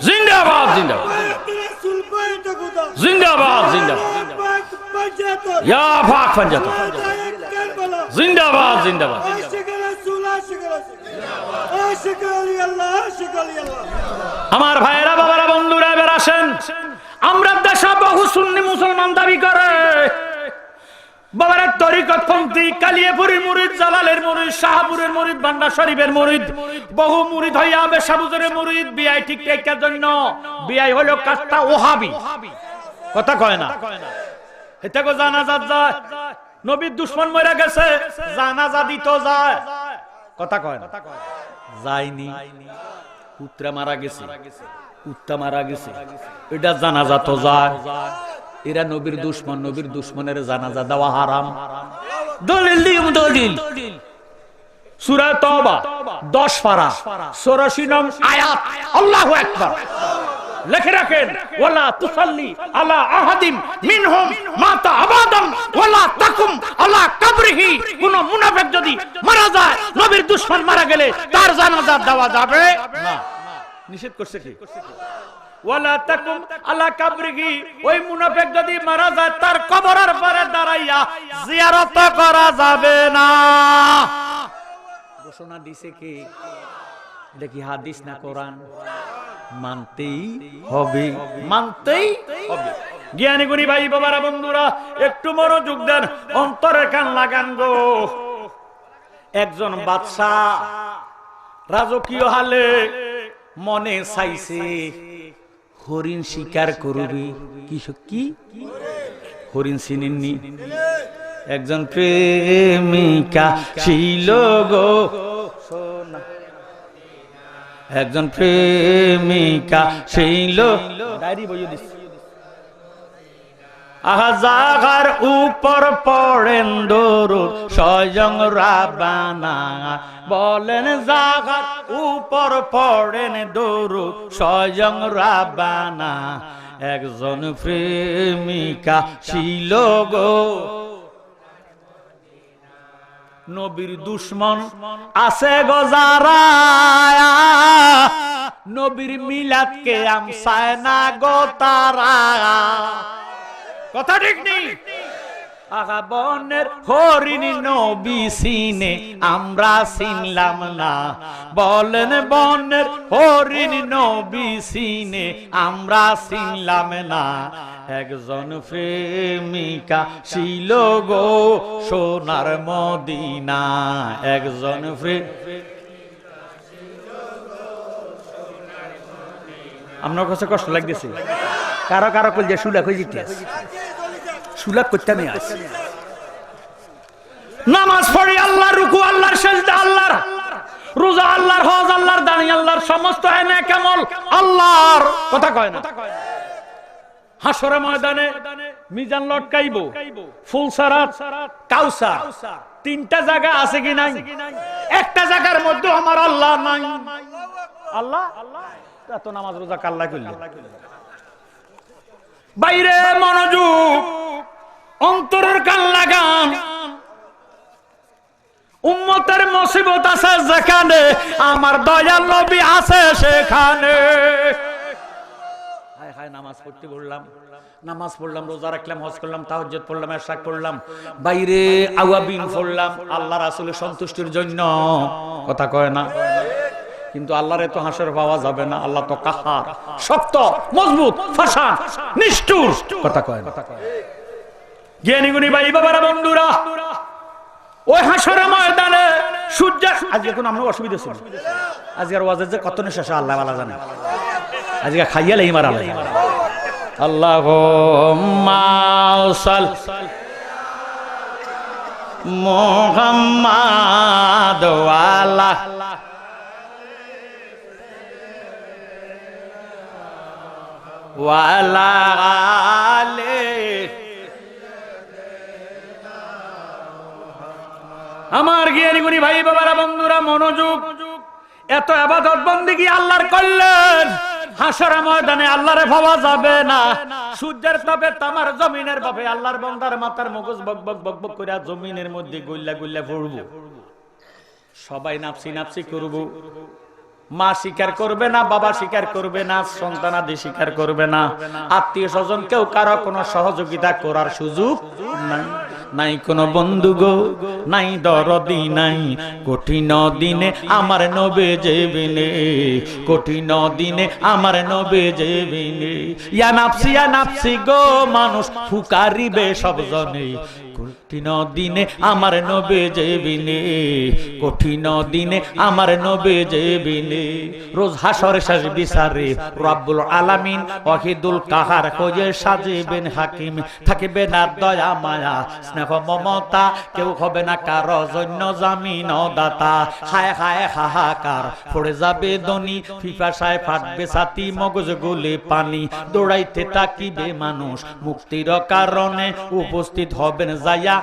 জিন্দাবাদ জিন্দাবাদ জিন্দাবাদ জিন্দাবাদ ইয়া পাক পাঞ্জাত জিন্দাবাদ জিন্দাবাদ। আমার ভাইয়েরা, বাবারা, বন্ধুরা, এবার আসেন, আমরা দেশে বহু সুন্নি মুসলমান দাবি করে বাবার তরিকত পন্থী, কালিয়াপুরের মুরিদ, জালালের মুরিদ, শাহপুরের মুরিদ, বান্ডা শরীফের মুরিদ, বহু মুরিদ হইয়া বেশাবুজের মুরিদ। বিআই ঠিক টেকার জন্য বিআই হলো কাট্টা ওহাবি, কথা কয় না। এটা কো জানাজাত যায়, নবীর দুশমন মরে গেছে, জানাজা দিত যায়, কথা কয় না। যায়নি, পুত্রা মারা গেছে, কুত্তা মারা গেছে, এটা জানাজা তো যায়। এরা নবীর দুশমন, নবীর দুশমনের জানাজা দেওয়া হারাম। দলিল দিম দলিল, সূরা তওবা 10 পারা 84 নং আয়াত, আল্লাহু আকবার। লিখে রাখেন, ওয়ালা তুসাল্লি আলা আহাদিম মিনহুম মাতা আবাদান ওয়ালা তাকুম আলা কবরিহি। কোন মুনাফিক যদি মারা যায়, নবীর দুশমন মারা গেলে তার জানাজা দেওয়া যাবে না। নিষেধ করছে কি? ওয়ালা তাকুম আলা কবরিহি, ওই মুনাফিক যদি মারা যায় তার কবরের পরে দাঁড়াইয়া জিয়ারত করা যাবে না। ঘোষণা দিছে কি? এটা কি হাদিস না কোরআন? মানতেই হবে, মানতেই হবে। জ্ঞানী গুণী ভাই, বাবারা, বন্ধুরা, একটু মনোযোগ দেন, অন্তরের কান লাগান গো। একজন বাদশা রাজকীয় হালে মনে চাইছে হরিণ শিকার করবি। কি হরিণ চিনেননি? একজন প্রেমিকা ছিল গো, একজন প্রেমিকা ছিল, ডায়েরি বইয়ে দিচ্ছে। আহা জাগার উপর পড়েন দরুদ স্বয়ং রাব্বানা, বলেন জাগার উপর পড়েন দরুদ স্বয়ং রাব্বানা। একজন প্রেমিকা ছিল গো, নবীর দুশমন আছে গো যারা, নবীর মিলাদকে আমসায় না গো তারা। কথা ঠিক নেই? আগা বনের হরিণ নবী চিনে আমরা চিনলাম না, বলেন বনের হরিণ নবী চিনে আমরা চিনলাম না। একজন প্রেমিকা ছিল গো সোনার মদিনা, একজন আপনার কাছে কষ্ট লাগতেছে? কারো কারো কইলে সুলাক হয়ে যেতে সুলাক করতে আমি আসি। নামাজ পড়ি আল্লাহর রুকু, আল্লাহর সিজদা, আল্লাহর রোজা, আল্লাহর হজ, আল্লাহর দান, আল্লাহর সমস্ত নেক আমল আল্লাহর, কথা কয় না। হাসরের ময়দানে মিজান লটকাইবো, ফুলসারাত, কাউসার, তিনটা জায়গা আছে কি নাই? একটা জায়গার মধ্যে আমার আল্লাহ নাই। আল্লাহ এত নামাজ রোজা কাল্লা করলে বাইরে মনোযোগ, অন্তরের কান লাগান। উম্মতের মুসিবত আছে যেখানে, আমার দয়াল নবী আছে সেখানে। হায় হায়, নামাজ পড়তে বললাম, নামাজ পড়লাম, রোজা রাখলাম, হজ করলাম, তাহাজ্জুদ পড়লাম, ইশরাক করলাম, বাইরে আওয়াবিন পড়লাম আল্লাহ রাসূলের সন্তুষ্টির জন্য, কথা কয় না? কিন্তু আল্লাহর তো হাসর পাওয়া যাবে না, আল্লাহ তো কাহার, শক্ত, মজবুত, ফাশান, নিষ্ঠুর, কথা কয় না? জ্ঞানী গুণী ভাই বাবারা বন্ধুরা, ওই হাসরের ময়দানে সূর্য, আজকে কোন আমরা অসুবিধা ছিল, আজকের ওয়াজের যে কত নেশা আল্লাহ ভালো জানে, আজকে খাইয়া লাই মারা লাই। আল্লাহুম্মা সাল্লি মুহাম্মাদ ওয়ালা ওয়ালা আলে। আমার জ্ঞানী গুণী ভাই বাবারা বন্ধুরা মনোযোগ, এত ইবাদত বন্দেগী আল্লাহর করলেন, হাসরের ময়দানে আল্লাহরে পাওয়া যাবে না। সূর্যের তাপে তামার জমিনের ভাবে আল্লাহর বান্দার মাথার মগজ বক বক বক বক করে জমিনের মধ্যে গইল্লা গইল্লা পড়ব। সবাই নাফসি নাফসি করব, মা স্বীকার করবে না, বাবা স্বীকার করবে না, সন্তানাদি স্বীকার করবে না, আত্মীয় স্বজন কেউ কারো কোনো সহযোগিতা করার সুযোগ নাই, নাই কোনো বন্ধু গো, নাই দরদি নাই। কঠিন দিনে আমার নবে যেবিনে, কঠিন দিনে আমার নবে যেবিনে। ইয়া নাফসি গো, মানুষ ফুকারিবে সব জনে, কঠিন দিনে আমার নবে যেবিনে, কঠিন দিনে আমার নবে যেবিনে। রোজ হাসর শেষ বিচারে রব্বুল আলামিন ওয়াহিদুল কাহার খোঁজে সাজিবেন হাকিম, থাকিবে না দয়া মায়া স্নেহ মমতা, কেউ হবে না কারো জন্য জামিন দাতা। হায় হায় হাহাকার পড়ে যাবে দনি, পিপাসায় ফাটবে ছাতি, মগজ গলে পানি, দৌড়াইতে তাকিবে মানুষ মুক্তির কারণে, উপস্থিত হবেন যাইয়া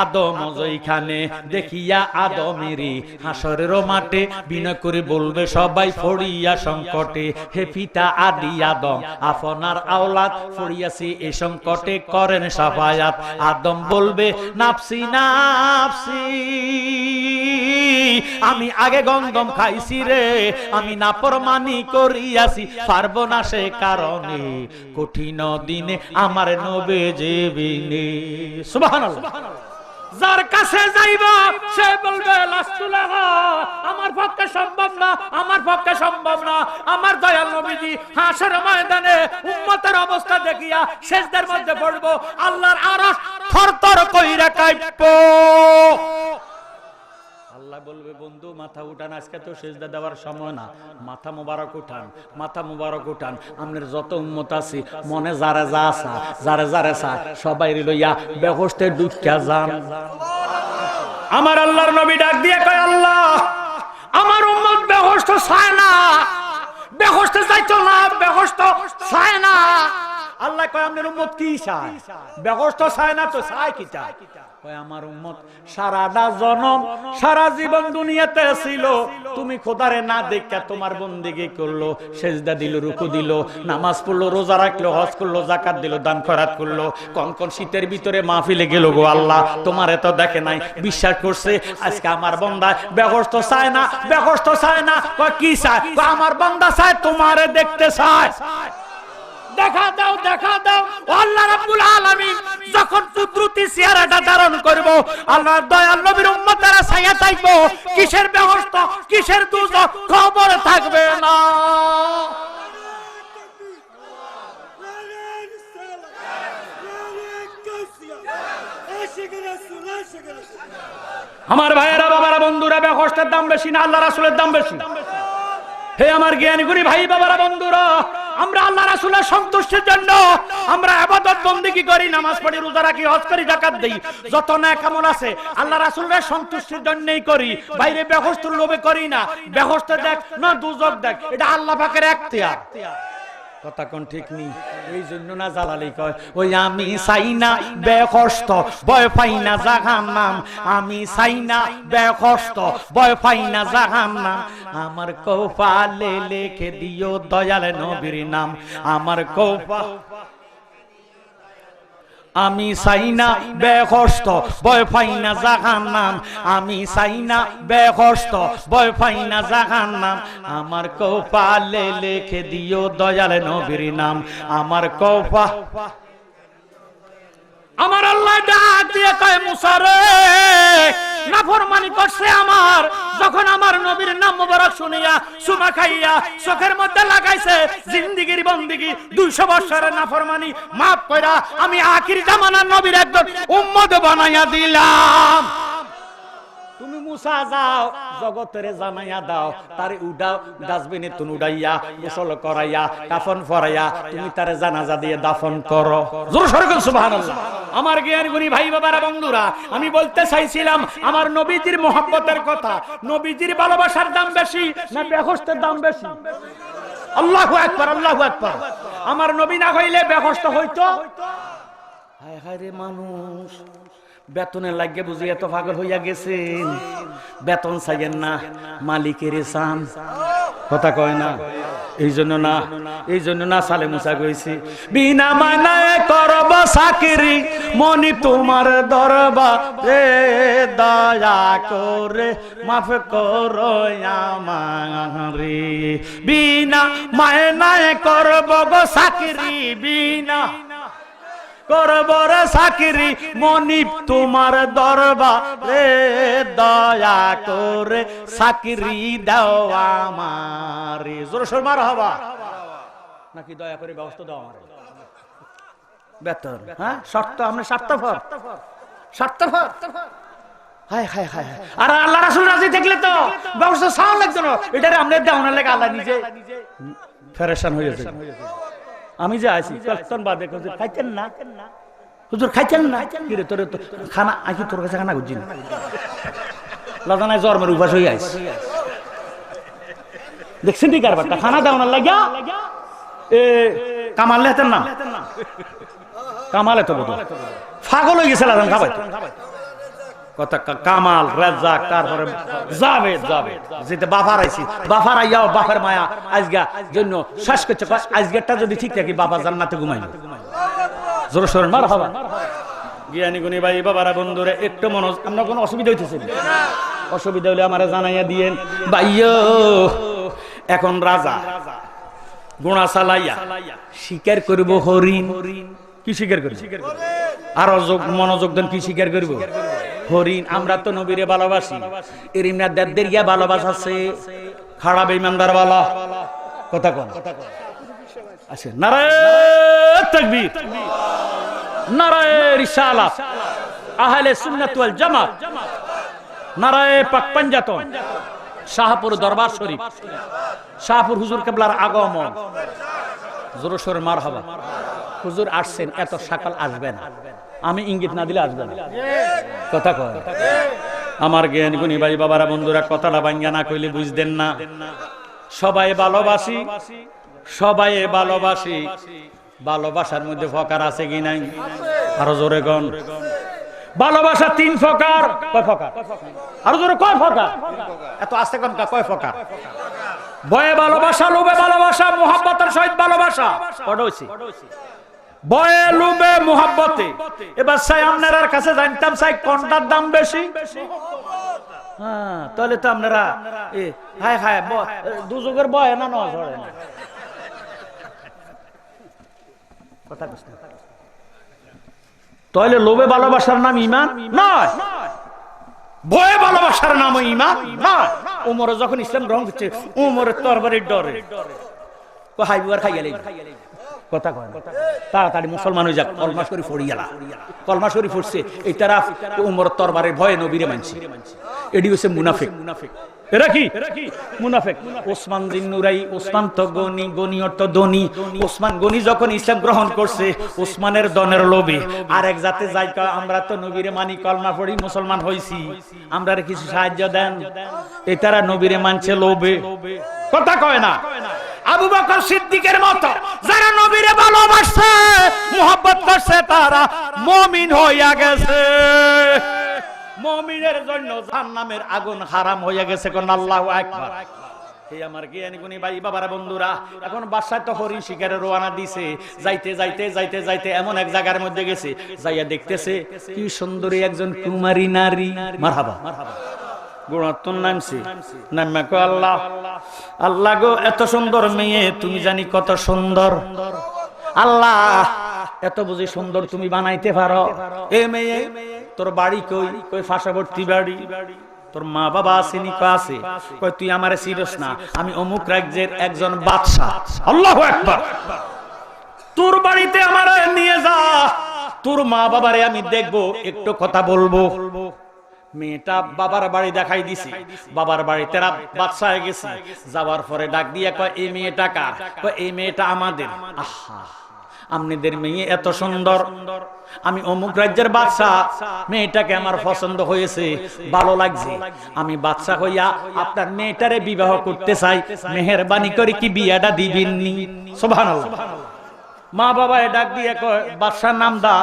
আদম যেখানে, দেখিয়া আদমেরই হাসরের মাঠে, বিনয় করে বলবে সবাই পড়িয়া সংকটে, হে পিতা আদি আদম আপনার আওলাদ পড়িয়াছি এই সংকটে, করেন সাফায়াত। আদম বলবে নাফসি নাফসি, আমি আগে গন্ধম খাইছি রে, আমি নাফরমানি করিয়াছি, পারবো না সে কারণে, কঠিন দিনে আমার নবে যেবিনে। সুবহানাল্লাহ। যার কাছে যাইব সে বলবে লাস্তুলাহা, আমার পক্ষে সম্ভব না, আমার পক্ষে সম্ভব না। আমার দয়াল নবীজি হাসরের ময়দানে উম্মতের অবস্থা দেখিয়া সিজদার মধ্যে পড়ব, আল্লাহর আরশ থরথর কইরা কাঁপবে। আল্লাহ বলবে বন্ধু মাথা উঠান, আজকে তো সিজদা দেওয়ার সময় না, মাথা মুবারক উঠান, মাথা মুবারক উঠান। আমাদের যত উম্মত আছে মনে যারা যা আসা, যারা যারা সা সবাই লইয়া বেহস্তে ডুবকা যান। আমার আল্লাহর নবী ডাক দিয়ে কয়, আল্লাহ আমার উম্মত বেহস্ত চায় না, বেহস্তে যাইতো না, বেহস্ত চায় না। আল্লাহ কয় আমাদের উম্মত কি চায়? বেহস্ত চায় না তো চায় কি চায়? আমার উম্মত সারাটা জনম সারা জীবন দুনিয়াতে ছিল, তুমি খোদারে না দেখা তোমার বন্দেগী করলো, সেজদা দিল, রুকু দিল, নামাজ পড়লো, রোজা রাখলো, হজ করলো, যাকাত দিল, দান খয়রাত করলো, কোন কোন শীতের ভিতরে মাহফিলে গেল গো আল্লাহ, তোমারে তো দেখে নাই, বিশ্বাস করছে। আজকে আমার বান্দা বেহস্ত চায় না, বেহস্ত চায় না। কয় কি চায়? আমার বান্দা চায় তোমারে দেখতে চায়। দেখা দাও, দেখা দাও। আল্লাহ রাব্বুল আলামিন যখন কুদরতি চেহারাটা ধারণ করব, আল্লাহর দয়াল নবীর উম্মতেরা ছায়া থাকবো, কিসের বেহস্ত, কিসের দুজক, খবর থাকবে না। আমার ভাইয়েরা, বাবারা, বন্ধুরা, বেহস্তের দাম বেশি না আল্লাহ রাসূলের দাম বেশি? হে আমার জ্ঞানী গুণী ভাই বাবারা বন্ধুরা, আমরা আল্লাহ রাসূলের সন্তুষ্টির জন্য আমরা ইবাদত বন্দেগী করি, নামাজ পড়ি, রোজা রাখি, হজ করি, যাকাত দেই, যত নেক আমল আছে আল্লাহ রাসূলের সন্তুষ্টির জন্যই করি। বাইরে বেহস্তের লোভে করি না। বেহস্ত দেখ না দুজক দেখ, এটা আল্লাহ পাকের এখতিয়ার। কথা কোন ঠিক নি? এই জন্য না জালালি কয়, ওই আমি চাই না বেহস্ত, ভয় পাই না জাহান্নাম, আমি চাই না বেহস্ত, ভয় পাই না জাহান্নাম। আমার কপালে লিখে দিও দয়াল নবীর নাম, আমার কপাল আমি চাই না বেকষ্ট ভয় পাই না জাহান্নাম, আমি চাই না বেকষ্ট ভয় পাই না জাহান্নাম, আমার কপালে লিখে দিও দয়াল নবীর নাম, আমার কপা। আমার আল্লাহ ডাক দিয়ে কয় মুসা রে নাফরমানি করছে আমার, যখন আমার নবীর নাম মোবারক শুনিয়া সুমা খাইয়া চোখের মধ্যে লাগাইছে, জিন্দেগীর বন্দেগী 200 বছরের নাফরমানি মাফ কইরা আমি আখির জামানার নবীর একজন উম্মত বানাইয়া দিলাম। তুমি মুসা যাও জগতের জানাইয়া দাও, তারে উঠাও ডাস্টবিনে তুন উড়াইয়া গোসল করাইয়া কাফন পরাইয়া তুমি তারে জানাজা দিয়ে দাফন করো। জোরে সরে বল সুবহানাল্লাহ। আমার জ্ঞানীগুণী ভাই বাবারা বন্ধুরা, আমি বলতে চাইছিলাম আমার নবীজির মহব্বতের কথা। নবীজির ভালোবাসার দাম বেশি না বেহেশতের দাম বেশি? আল্লাহু আকবার, আল্লাহু আকবার। আমার নবী না হইলে বেহেশত হইতো। হায় হায় রে মানুষ, বেতনের লাগে বুঝি এত পাগল হইয়া গেছেন। বেতন চাইয়েন না, মালিকের চান, কথা কয় না। এই জন্য না সালে মুসা কইছি বিনা মানায় করব চাকরি মনি তোমার দরবারে, দয়া করে মাফ করো আমারে। বিনা মানায় করব গো চাকরি, বিনা করবর চাকরি মনিব তোমার দরবারে, দয়া করে চাকরি দাও আমারে। জোরে সোরে মারহাবা। নাকি দয়া করে ব্যবস্থা দাও আমারে বেতন? হ্যাঁ শর্ত, আমরা স্বার্থপর, স্বার্থপর। হায় হায় হায়। আর আল্লাহ রাসূল রাজি থাকলে তো ব্যবস্থা সাউন্ড লাগতো না, এটারে আমরা দেওয়ার লাগে আল্লাহ নিজে ফেরেশান হয়ে যায়। আমি যে আছি কয়েকজন বাদে হুজুর খাইতেন না, হুজুর খাইতেন না, কি রে তোর তো খানা আইছি, তোর কাছে খানা খুঁজছি না, লাজানায় জন্মের উপাস হয়ে আইস। দেখছেন ঠিক কারবারটা, খানা দাও না লাগিয়া এ কামাল লেতেন না, কামাল এত বোধ পাগল হয়ে গেছে লাজান খাবাই কথা। কামাল রাজ্জাক, তারপরে জাভেদ, জাভেদ যেতে বাফার আইছি, বাফার আইয়াও বাফার মায়া আজগা জন্য শ্বাস করছে। আজগেরটা যদি ঠিক থাকি বাবা জান্নাতে ঘুমাইল। জোরে সোরে মারহাবা। জ্ঞানী গুণী ভাই বাবারা বন্ধুরা, একটু মনোজ, আমরা কোনো অসুবিধা হইতেছে না? অসুবিধা হলে আমারে জানাইয়া দিয়েন ভাইও। এখন রাজা গোড়া চালাইয়া শিকার করব হরিণ। কি শিকার করব? আরো মনোযোগ দেন, কি শিকার করব? হরিণ। আমরা তো নবীরে ভালোবাসি, এরিমনা দেড় গিয়া ভালোবাসাছে খারাপ ইমানদার বালা, কথা কোন আছে। নারায়ে তাকবীর, নারায়ে রিসালাত, আহলে সুন্নাত ওয়াল জামাত, নারায়ে পাক পাঞ্জাতন, শাহপুর দরবার শরীফ, শাহপুর হুজুর কেবলার আগমন। জোরে সোরে মারহাবা। হুজুর আসছেন, এত সকাল আসবেন, আমি ইঙ্গিত না দিলে আসবেন, কথা কয়। আমার জ্ঞান গুণী ভাই বাবারা বন্ধুরা, কথাটা ভাঙ্গা না কইলে বুঝতেন না। সবাই ভালোবাসি, সবাই ভালোবাসি, ভালোবাসার মধ্যে ফকার আছে কি নাই? আরো জোরে গন। ভালোবাসা 3 প্রকার। কয় প্রকার? আরো জোরে কয় প্রকার? এত আস্তে কম কয় প্রকার? ভয়ে ভালোবাসা, লোভে ভালোবাসা, মুহাব্বতের সহিত ভালোবাসা। কটা হইছে? ভয়ে, লোভে, মুহাব্বতে। এবার চাই আপনার কাছে জানতাম চাই কোনটার দাম বেশি? হ্যাঁ, তাহলে তো আপনারা হায় হায় দুযোগের ভয় না নয় ধরে না, কথা বুঝতে। তাহলে লোভে ভালোবাসার নাম ঈমান নয়, ভয়ে ভালোবাসার নাম ঈমান নয়। ওমর যখন ইসলাম গ্রহণ করছে, ওমরের তরবারির ডরে হাইবার খাই গেলেন, কথা কয় না। তাড়াতাড়ি মুসলমান হয়ে যাক, কলমা শরীফ পড়ি গেলা। কলমা শরীফ পড়ছে এই তারা ওমরের তরবারের ভয়ে নবীরে মানছে। এডি হচ্ছে মুনাফিক। এরা কি মুনাফিক? ওসমান বিন নুরাই, ওসমান তো গনি, গনি অর্থ ধনী। ওসমান গনি যখন ইসলাম গ্রহণ করছে, ওসমানের দনের লোভে আরেক জাতে যাই আমরা তো নবীরে মানি, কলমা পড়ি, মুসলমান হইছি, আমরা কিছু সাহায্য দেন। এই তারা নবীরে মানছে লোভে, কথা কয় না। আবু বকর সিদ্দিকের মতো যারা নবীরে ভালোবাসে, মুহাব্বত করছে, তারা মুমিন হইয়া গেছে। মুমিনের জন্য জাহান্নামের আগুন হারাম হইয়া গেছে। কোন আল্লাহু আকবার। এই আমার জ্ঞানী গুণী ভাই বাবারা বন্ধুরা, এখন বাসায় তো হরিণ শিকারে রওনা দিছে। যাইতে যাইতে যাইতে যাইতে এমন এক জায়গার মধ্যে গেছে, যাইয়া দেখতেছে কি সুন্দরী একজন কুমারী নারী। মারহাবা মারহাবা। গুণাত্তর নামছে, নামা কো আল্লাহ, আল্লাহ গো এত সুন্দর মেয়ে, তুমি জানি কত সুন্দর। আল্লাহ এত বুঝি সুন্দর তুমি বানাইতে পারো। এ মেয়ে তোর বাড়ি কই? কই পার্শ্ববর্তী বাড়ি। তোর মা বাবা আসেনি? কই আছে। কই তুই আমারে চিনস না, আমি অমুক রাজ্যের একজন বাদশা। আল্লাহু আকবার। তোর বাড়িতে আমারে নিয়ে যা, তোর মা বাবারে আমি দেখবো, একটু কথা বলবো। মেয়েটা বাবার বাড়ি দেখাই দিছি, বাবার বাড়িতে বাদশা হয়ে গেছি। যাওয়ার পরে ডাক দিয়ে কয় এই মেয়েটা কার? কয় এই মেয়েটা আমাদের। আহা, আপনাদের মেয়ে এত সুন্দর, আমি অমুক রাজ্যের বাদশা, মেয়েটাকে আমার পছন্দ হয়েছে, ভালো লাগছে। আমি বাদশা হইয়া আপনার মেয়েটারে বিবাহ করতে চাই, মেহেরবানি করে কি বিয়াটা দিবেননি? সুবহানাল্লাহ। মা বাবা ডাক দিয়ে কয় বাদশার নাম দা,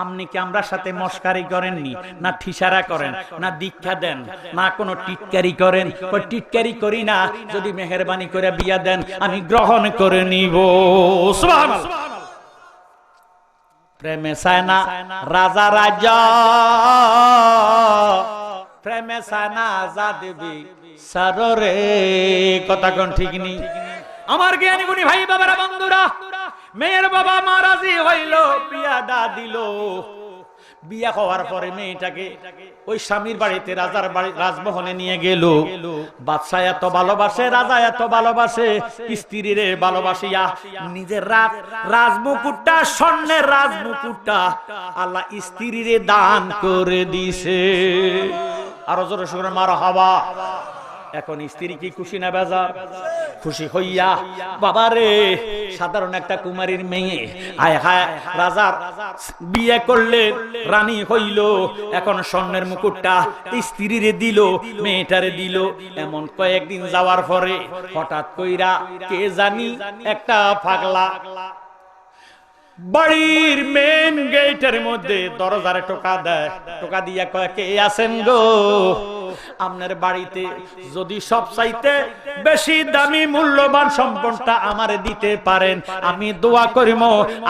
আপনি কি আমরা সাথে মস্কারি করেননি, না ঠিসারা করেন, না দীক্ষা দেন, না কোনো টিটকারি করেন? টিটকারি করি না, যদি মেহেরবানি করে বিয়া দেন আমি গ্রহণ করে নিব। সুবহানাল্লাহ। প্রেমে চায় না রাজা রাজা, প্রেমে চায় না যা দেবী সাররে। কথা কোন ঠিক নি? আমার জ্ঞানী গুণী ভাই বাবারা বন্ধুরা, মেয়ের বাবা মা রাজি হইল, বিয়াটা দিল। বিয়া হওয়ার পরে মেয়েটাকে ওই স্বামীর বাড়িতে, রাজার বাড়ি, রাজমহলে নিয়ে গেল। বাদশা এত ভালোবাসে, রাজা এত ভালোবাসে, স্ত্রীরে ভালোবাসিয়া নিজের রাজমুকুটটা, স্বর্ণের রাজমুকুটটা আল্লাহ স্ত্রীরে দান করে দিছে। আরো জোরে সুরে মারহাবা। এখন স্ত্রী কি খুশি না বেজার? খুশি হইয়া বাবারে, সাধারণ একটা কুমারীর মেয়ে, আয় হায় রাজার বিয়ে করলে, রানী হইল, এখন স্বর্ণের মুকুটটা স্ত্রীরে দিল, মেয়েটারে দিল। এমন কয়েকদিন যাওয়ার পরে হঠাৎ কইরা কে জানি একটা পাগলা বাড়ির মেন গেটের মধ্যে দরজারে টোকা দেয়। টোকা দিয়া কয় কে আছেন গো? আপনার বাড়িতে যদি সব চাইতে বেশি দামি মূল্যবান সম্পদটা আমারে দিতে পারেন, আমি দোয়া করিম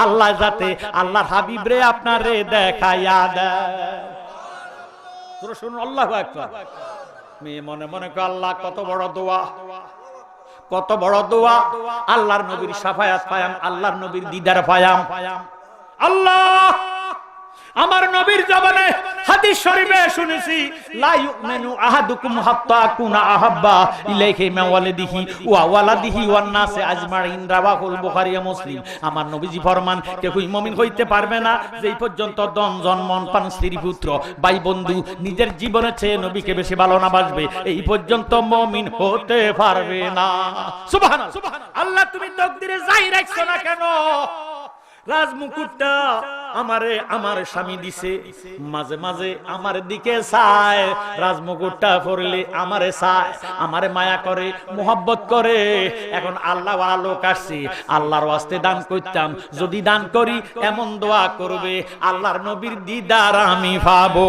আল্লাহ যাতে আল্লাহর হাবিবরে আপনারে দেখাইয়া দেয়। শুনুন, আল্লাহু আকবার। মেয়ে মনে মনে কয় আল্লাহ কত বড় দোয়া, কত বড় দোয়া। আল্লাহর নবীর শাফায়াত পায়াম, আল্লাহর নবীর দিদার পায়াম। আল্লাহ আমার নবীর জবানে হাদিস শরীফে শুনেছি, লা ইউমিনু আহাদুকুম হাত্তা কুনা আহাব্বা ইলাইহি মিন ওয়ালিদিহি ওয়া ওয়ালাদিহি ওয়ান নাসি আজমাইন, রাওয়াহুল বুখারী ও মুসলিম। আমার নবীজি ফরমান, কেউই মুমিন হইতে পারবে না যেই পর্যন্ত ধন জন্মন পান, স্ত্রী পুত্র ভাই বন্ধু নিজের জীবনের চেয়ে নবীকে বেশি ভালো না বাসবে, এই পর্যন্ত মুমিন হতে পারবে না। সুবহানাল্লাহ। আল্লাহ তুমি তাকদীরে যাই রাখছো না কেন, রাজমুকুটটা আমারে আমার স্বামী দিছে, মাঝে মাঝে আমার দিকে চায়, রাজমুকুটটা পরলে আমারে চায়, আমারে মায়া করে, মোহাব্বত করে। এখন আল্লাহ ওয়ালা লোক আসছে, আল্লাহর ওয়াস্তে দান করতাম, যদি দান করি এমন দোয়া করবে আল্লাহর নবীর দিদার আমি পাবো।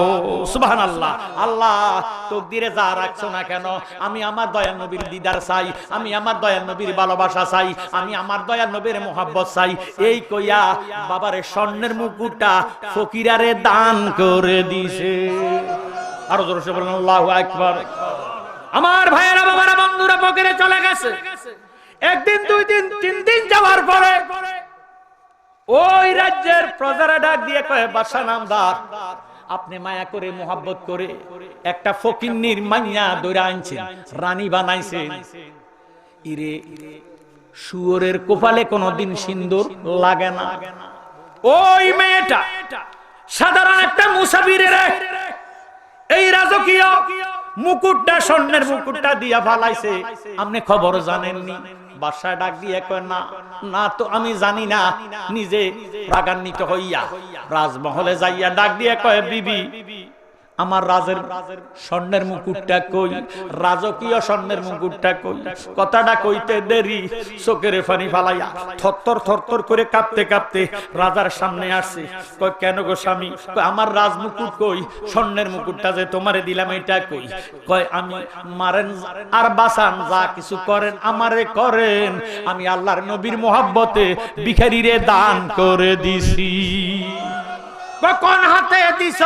সুবহানাল্লাহ। আল্লাহ তাকদীরে যা রাখছো না কেন, আমি আমার দয়াল নবীর দিদার চাই, আমি আমার দয়াল নবীর ভালোবাসা চাই, আমি আমার দয়াল নবীর মোহাব্বত চাই। এই কইয়া বাবারে স্বর্ণের মুকুটটা ফকিরারে দান করে দিছে। আরো জোরে বলেন আল্লাহু আকবার। আমার ভাইয়েরা বাবারা বন্ধুরা ফকিরে চলে গেছে। একদিন, দুই দিন, তিন দিন যাওয়ার পরে ওই রাজ্যের প্রজারা ডাক দিয়ে কয় বাদশা নামদার, আপনি মায়া করে মোহাব্বত করে একটা ফকিন্নির মাইয়া দৌড়া আনছেন, রানী বানাইছেন। ইরে শুয়োরের কপালে কোনদিন সিন্দুর লাগে না। ওই মেয়েটা সাধারণ একটা মুসাফিরের এই রাজকীয় মুকুটটা, স্বর্ণের মুকুটটা দিয়া ফালাইছে, আপনি খবর জানেননি? বাদশা ডাক দিয়ে কয় না, না তো আমি জানি না। নিজে রাগান্বিত হইয়া রাজমহলে যাইয়া ডাক দিয়ে কয় বিবি আমার রাজের স্বর্ণের মুকুটটা কই, রাজকীয় স্বর্ণের মুকুটটা কই। কথাটা কইতে দেরি, চোখের পানি ফালাইয়া থরথর থরথর করে কাঁপতে কাঁপতে রাজার সামনে আসছে। কই কেন গো স্বামী? আমার রাজ মুকুট কই, স্বর্ণের মুকুটটা যে তোমারে দিলাম এটা কই? কয় আমি মারেন আর বাঁচান যা কিছু করেন আমারে করেন, আমি আল্লাহর নবীর মোহাব্বতে ভিখারিরে দান করে দিছি। কোন হাতে দিছ?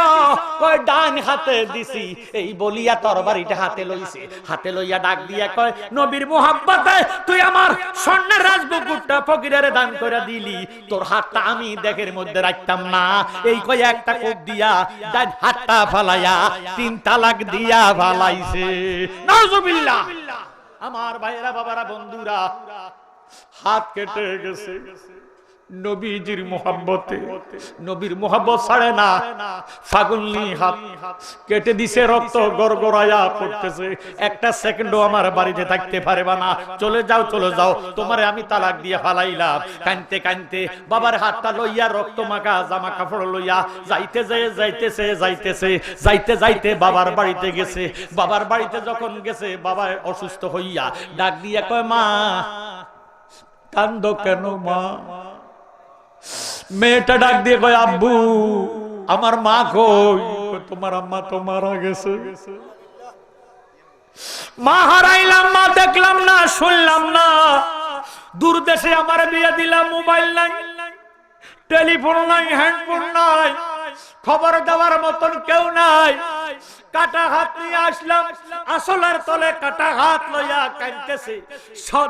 কয় ডান হাতে দিছি। এই বলিয়া তরবারিটা হাতে লইছে, হাতে লইয়া ডাক দিয়া কয় নবীর মোহাব্বতে তুই আমার স্বর্ণের রাজমুকুটটা ফকিরেরে দান করে দিলি, তোর হাতটা আমি দেখের মধ্যে রাখতাম না। এই কয় একটা কোপ দিয়া ডান হাতটা ফালাইয়া 3 তালাক দিয়া ফালাইছে। নাউজুবিল্লাহ। আমার ভাইরা বাবারা বন্ধুরা, হাত কেটে গেছে নবীজির মোহাব্বতে। নবীর মোহাব্বত ছাড়ে না, ফাগুনলি হাত কেটে দিছে, রক্ত গড়গড়ায়া পড়তেছে। একটা সেকেন্ডও আমার বাড়িতে থাকতে পারবে না, চলে যাও চলে যাও, তোমারে আমি তালাক দিয়ে ফালাইলাম। কানতে কানতে বাবার হাতটা লইয়া রক্ত মাখা জামা কাপড় লইয়া যাইতে যাইতে বাবার বাড়িতে গেছে। বাবার বাড়িতে যখন গেছে, বাবা অসুস্থ হইয়া ডাক দিয়া কয় মা কান্দো কেন মা? মেয়েটা ডাক দিয়ে কয় আব্বু আমার মা কই? তোমার আম্মা তো মারা গেছে। মা হারাইলাম, মা দেখলাম না, শুনলাম না। দূর দেশে আমার বিয়ে দিলাম, মোবাইল নাই, টেলিফোন নাই, হ্যান্ডফোন নাই, খবর দেওয়ার মতন কেউ নাই। কাটা হাত নিয়ে আসলাম, আসলের তলে কাটা হাত লইয়া কাঁদতেছে।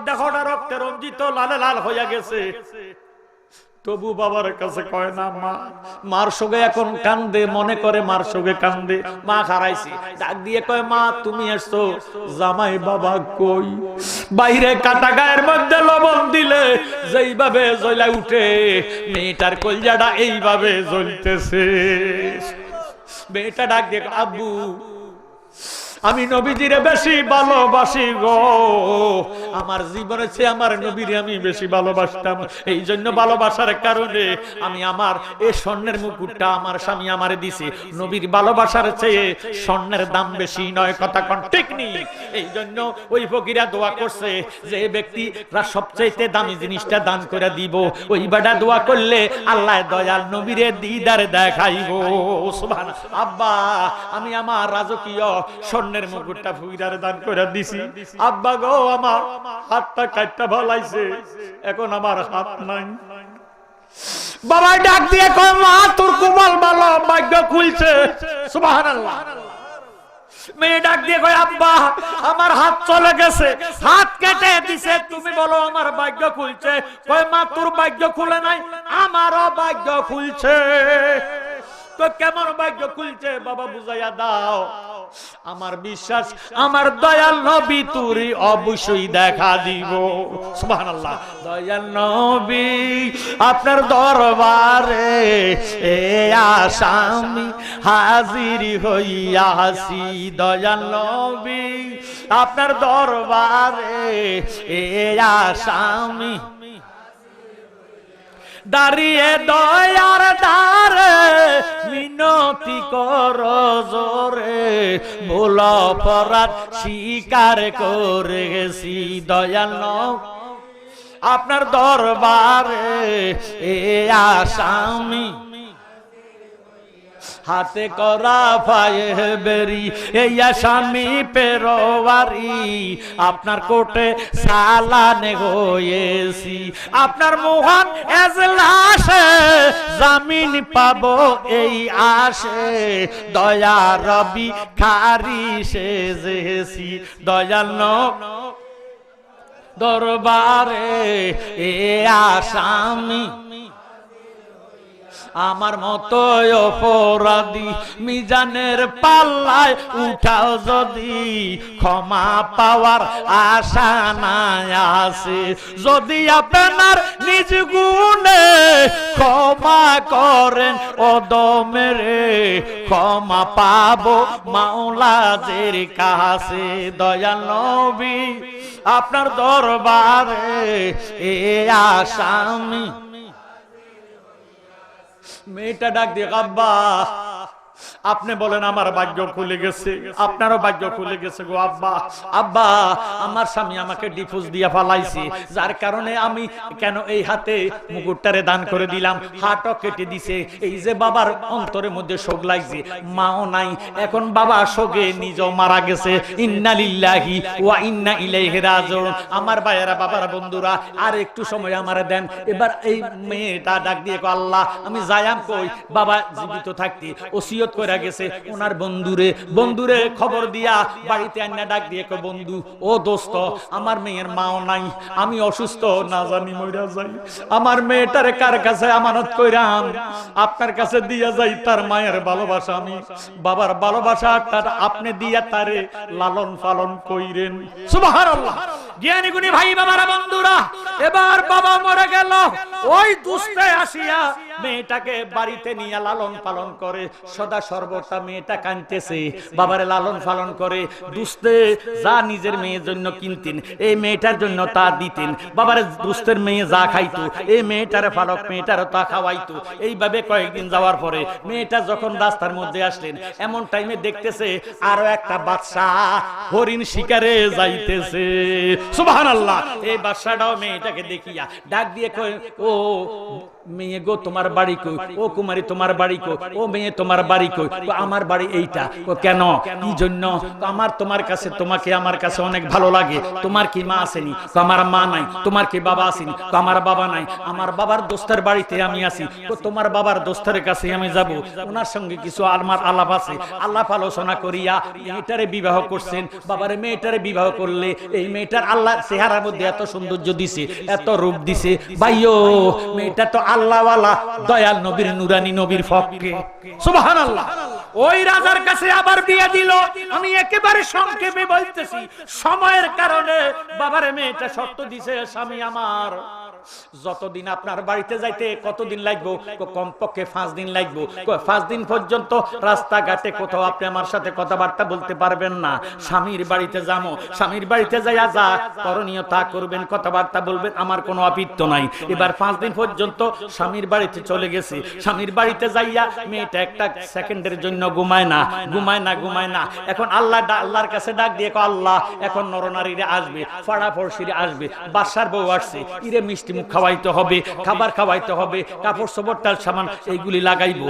দেহটা রক্তে রঞ্জিত লালে লাল হইয়া গেছে। তবু বাবার কাছে কয় না মা। মার সঙ্গে এখন কান্দে, মনে করে মার সঙ্গে কান্দে, মা হারাইছি। ডাক দিয়ে কয় মা তুমি এসছো, জামাই বাবা কই? বাইরে কাটা গায়ের মধ্যে লবণ দিলে যেইভাবে জ্বলা উঠে, মেয়েটার কলজাটা এইভাবে জ্বলতেছে। মেয়েটা ডাক দিয়ে আব্বু আমি নবীজিরে বেশি ভালোবাসি গো, আমার জীবনের চেয়ে আমার নবীরে আমি বেশি ভালোবাসতাম। এই জন্য ভালোবাসার কারণে আমি আমার এই স্বর্ণের মুকুটটা আমার স্বামী আমারে দিছে। নবীর ভালোবাসার চেয়ে স্বর্ণের দাম বেশি নয়, কথা কোন ঠিক নেই। এই জন্য ওই ফকিরা দোয়া করছে যে ব্যক্তিরা সবচেয়ে দামি জিনিসটা দান করে দিব, ওই বাডা দোয়া করলে আল্লাহ দয়াল নবীরে দিদার দেখাইবো। সুবহানাল্লাহ। আব্বা আমি আমার রাজকীয় স্বর্ণের মুকুটটা ফকিরারে দান করে দিছি। আব্বা গো আমার হাতটা কাটটা ভালাইছে, এখন আমার হাত নাই। বাবা ডাক দিয়ে কয় মা তোর কোমল ভালো ভাগ্য খুলছে। সুবহানাল্লাহ। মেয়ে ডাক দিয়ে কয় আব্বা আমার হাত চলে গেছে, হাত কেটে দিছে, তুমি বলো আমার ভাগ্য খুলছে। কয় মা তোর ভাগ্য খুলে নাই, আমারও ভাগ্য খুলছে। তো কেমন ভাগ্য খুলছে বাবা বুঝাইয়া দাও। আমার বিশ্বাস আমার দয়াল নবী তুরি অবশ্যই দেখা দিব। সুবহানাল্লাহ। দয়াল নবী আপনার দরবারে এ আসামি হাজির হইয়াছি। দয়াল নবী আপনার দরবারে এ আসামি দাঁড়িয়ে দয়ার দ্বারে মিনতি কর জোরে, ভুল অপরাধ স্বীকার করে গেছি। দয়াল আপনার দরবারে এ আসামি হাতে করা পায়ে বেরি এই আসামি পেরোয়ারি, আপনার কোর্টে চালানে হয়েছি। আপনার মহান এজলাসে জামিন পাবো এই আশে, দয়া রবি খারি সেজেছি। দয়াল দরবারে এ আসামি আমার মতো অপরাধী মিজানের পাল্লায় উঠাও যদি, ক্ষমা পাওয়ার আশা নাই আছে। যদি আপনার নিজ গুণে ক্ষমা করেন অদমেরে, ক্ষমা পাবো মাওলাদের কাছে। দয়াল নবী আপনার দরবারে এ আসামি। মেয়েটা ডাক দিয়ে আব্বা আপনি বলেন আমার ভাগ্য খুলে গেছে, আপনারও ভাগ্য খুলে গেছে গো আব্বা। আব্বা, আমার স্বামী আমাকে ডিভোর্স দিয়া ফালাইছে, যার কারণে আমি কেন এই হাতে মুকুটটারে দান করে দিলাম, হাতও কেটে দিছে। এই যে বাবার অন্তরের মধ্যে শোক লাগছে, মাও নাই, এখন বাবা শোকে নিজেও মারা গেছে। ইন্না লিল্লাহি ওয়া ইন্না ইলাইহি রাজিউন। আমার ভাইয়েরা, বাবারা, বন্ধুরা, আর একটু সময় আমারে দেন। এবার এই মেয়েটা ডাক দিয়ে কো, আল্লাহ আমি যাইয়াম কই, বাবা জীবিত থাকতে ওসিয়ত করে গেছে ওনার বন্ধুরে খবর দিয়া বাড়িতে আইনা ডাক দিয়ে কো, বন্ধু ও দোস্ত, আমার মেয়ের মাও নাই, আমি অসুস্থ, না জানি মইরা যাই, আমার মেয়েটারে কার কাছে আমানত কইরাম, আপনার কাছে দিয়া যাই, তার মায়ের ভালোবাসা আমি, বাবার ভালোবাসাটা আপনি দিয়া তারে লালন পালন কইরেন। সুবহানাল্লাহ। জ্ঞানী গুণী ভাই বাবারা, বন্ধুরা, এবার বাবা মরে গেল, ওই দুস্তে আসিয়া মেয়েটাকে বাড়িতে নিয়ে লালন পালন করে, সদা সর্বদা মেয়েটা কাঁদতেছে, বাবারে লালন পালন করে। দুস্তে যা নিজের মেয়ের জন্য কিনতেন, এই মেয়েটার জন্য তা দিতেন। বাবারে দুস্তের মেয়ে যা খাইতো, এই মেয়েটারে ফালক মেয়েটারও তা খাওয়াইতো। এইভাবে কয়েকদিন যাওয়ার পরে মেয়েটা যখন রাস্তার মধ্যে আসলেন, এমন টাইমে দেখতেছে আরো একটা বাদশা হরিণ শিকারে যাইতেছে। সুবহানাল্লাহ। এই বাদশাটাও মেয়েটাকে দেখিয়া ডাক দিয়ে কয়, ও মেয়ে গো, তোমার বাড়ি কই? ও কুমারী, তোমার বাড়ি কই? ও মেয়ে, তোমার বাড়ি কই? আমার বাড়ি এইটা। কেন, কি জন্য? আমার তোমার কাছে, তোমাকে আমার কাছে অনেক ভালো লাগে। তোমার কি মা আসেনি? আমার মা নাই। তোমার কি বাবা আসেনি? আমার বাবা নাই। আমার বাবার দোস্তের বাড়িতে আমি আসি, তোমার বাবার দোস্তের কাছে আমি যাব, ওনার সঙ্গে কিছু আমার আলাপ আছে। আলাপ আলোচনা করিয়া মেয়েটারে বিবাহ করছেন। বাবারে মেয়েটারে বিবাহ করলে এই মেয়েটার আল্লাহ চেহারার মধ্যে এত সৌন্দর্য দিছে, এত রূপ দিছে, ভাইও মেয়েটা তো আল্লাহওয়ালা, দয়াল নবীর, নুরানি নবীর পক্ষে। সুবহানাল্লাহ। ওই রাজার কাছে আবার বিয়ে দিল। আমি একেবারে সংক্ষেপে বলতেছি সময়ের কারণে। বাবারে মেয়েটা শর্ত দিছে, স্বামী আমার যতদিন আপনার বাড়িতে যাইতে কতদিন লাগবে? কমপক্ষে 5 দিন লাগবে। 5 দিন পর্যন্ত রাস্তাঘাটে কোথাও আপনি আমার সাথে কথাবার্তা বলতে পারবেন না। স্বামীর বাড়িতে যাবো, স্বামীর বাড়িতে যাইয়া যা করণীয় তা করবেন, কথাবার্তা বলবেন, আমার কোনো আপত্তি নাই। এবার 5 দিন পর্যন্ত স্বামীর বাড়িতে চলে গেছে। স্বামীর বাড়িতে যাইয়া মেয়েটা একটা সেকেন্ডের জন্য ঘুমায় না। এখন আল্লাহর কাছে ডাক দিয়ে কো, আল্লাহ এখন নরনারীরা আসবে, ফড়াফড়শিরে আসবে, বাদশার বউ আসছে, ইরে মিষ্টি মুখ খাওয়াইতে হবে, খাবার খাওয়াইতে হবে, কাপড় চোপড়টার সামান এইগুলি লাগাইবো।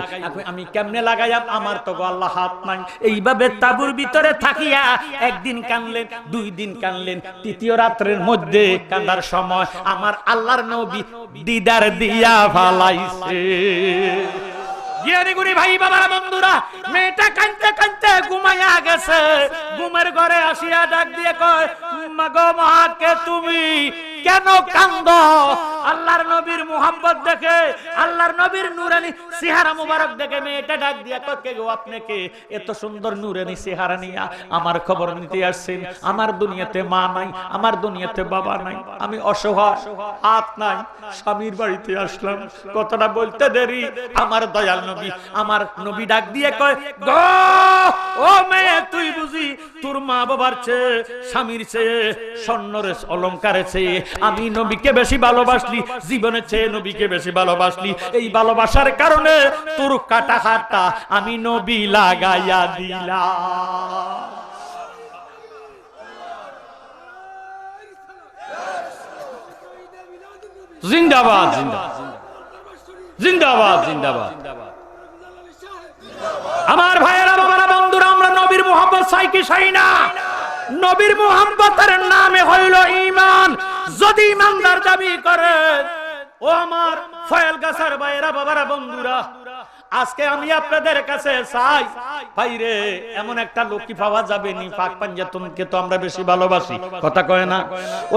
আমি কেমনে লাগাইয়াম? আমার তো আল্লাহ হাত নাই। এইভাবে তাঁবুর ভিতরে থাকিয়া একদিন কানলেন, 2 দিন কানলেন, তৃতীয় রাত্রের মধ্যে কান্দার সময় আমার আল্লাহর নবী দিদার দিয়া ফালাইছে। জ্ঞানী গুণী ভাই বাবারা, বন্ধুরা, মেয়েটা কাঁদতে কাঁদতে ঘুমাইয়া গেছে। ঘুমের ঘরে আসিয়া ডাক দিয়ে কয়, মাগো মা, কে তুমি? কেন কান্দো? আল্লাহর নবীর মুহাব্বত দেখে, আল্লাহর নবীর নূরানি চেহারা মুবারক দেখে মেয়েটা ডাক দিয়া কয়, কে গো, আপনি কে? এত সুন্দর নূরানি চেহারা নিয়া আমার খবর নিতে আসছেন? আমার দুনিয়াতে মা নাই, আমার দুনিয়াতে বাবা নাই, আমি অসহায়, হাত নাই, স্বামীর বাড়িতে আসলাম। কথাটা বলতে দেরি আমার দয়াল নবী, আমার নবী ডাক দিয়ে কয়, গো ও মেয়ে, তুই বুঝি তোর মা বাবার চেয়ে, স্বামীর চেয়ে, স্বর্ণের অলংকারের চেয়ে আমি নবীকে বেশি ভালোবাসলি, জীবনের চেয়ে নবীকে বেশি ভালোবাসলি। এই ভালোবাসার কারণে তোর কাটা হাতটা আমি নবী লাগাইয়া দিলাম। জিন্দাবাদ, জিন্দাবাদ, জিন্দাবাদ। আমার ভাইয়েরা, বাবারা, বন্ধুরা, আমরা নবীর মুহাব্বত চাই কি চাই না? নবীর মুহাব্বতের নামে হইল ঈমান। যদি ঈমানদার দাবি করে, ও আমার ফয়েলগাছার ভাইয়েরা, বাবারা, বন্ধুরা, আজকে আমি আপনাদের কাছে চাই, ভাইরে, এমন একটা লোক কি পাওয়া যাবে নি? পাক পাঞ্জাতনকে তো আমরা বেশি ভালোবাসি, কথা কয় না?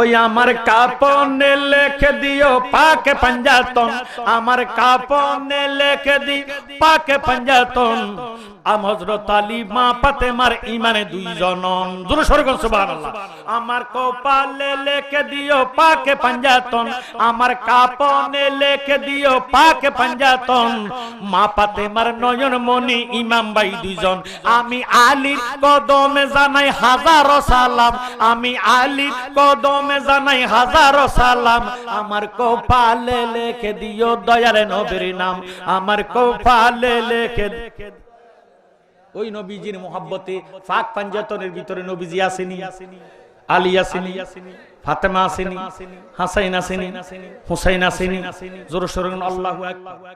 ওই আমার কাপনে লিখে দিও পাক পাঞ্জাতন, আমার কাপনে লিখে দি পাক পাঞ্জাতন, হযরত আলী মা ফাতেমার ঈমানে 2 জনম। জোরে সরে বল সুবহানাল্লাহ। আমার কপালে লিখে দিও পাক পাঞ্জাতন, আমার কাপনে লিখে দিও পাক পাঞ্জাতন, মা ফাতেমার নয়ন মনি ইমাম ভাই 2 জন। আমি আলীর কদমে জানাই হাজারো সালাম, আমি আলীর কদমে জানাই হাজারো সালাম, আমার কপালে লিখে দিও দয়ার নবীর নাম, আমার কপালে লিখে ওই নবীজির মুহাব্বতে পাক পাঞ্জাতনের ভিতরে নবীজি আসেনি, আলী আসেনি, ফাতেমা আসেনি, হাসাইন আসেনি, হুসাইন আসেনি, জোরে সোরে আল্লাহু আকবার।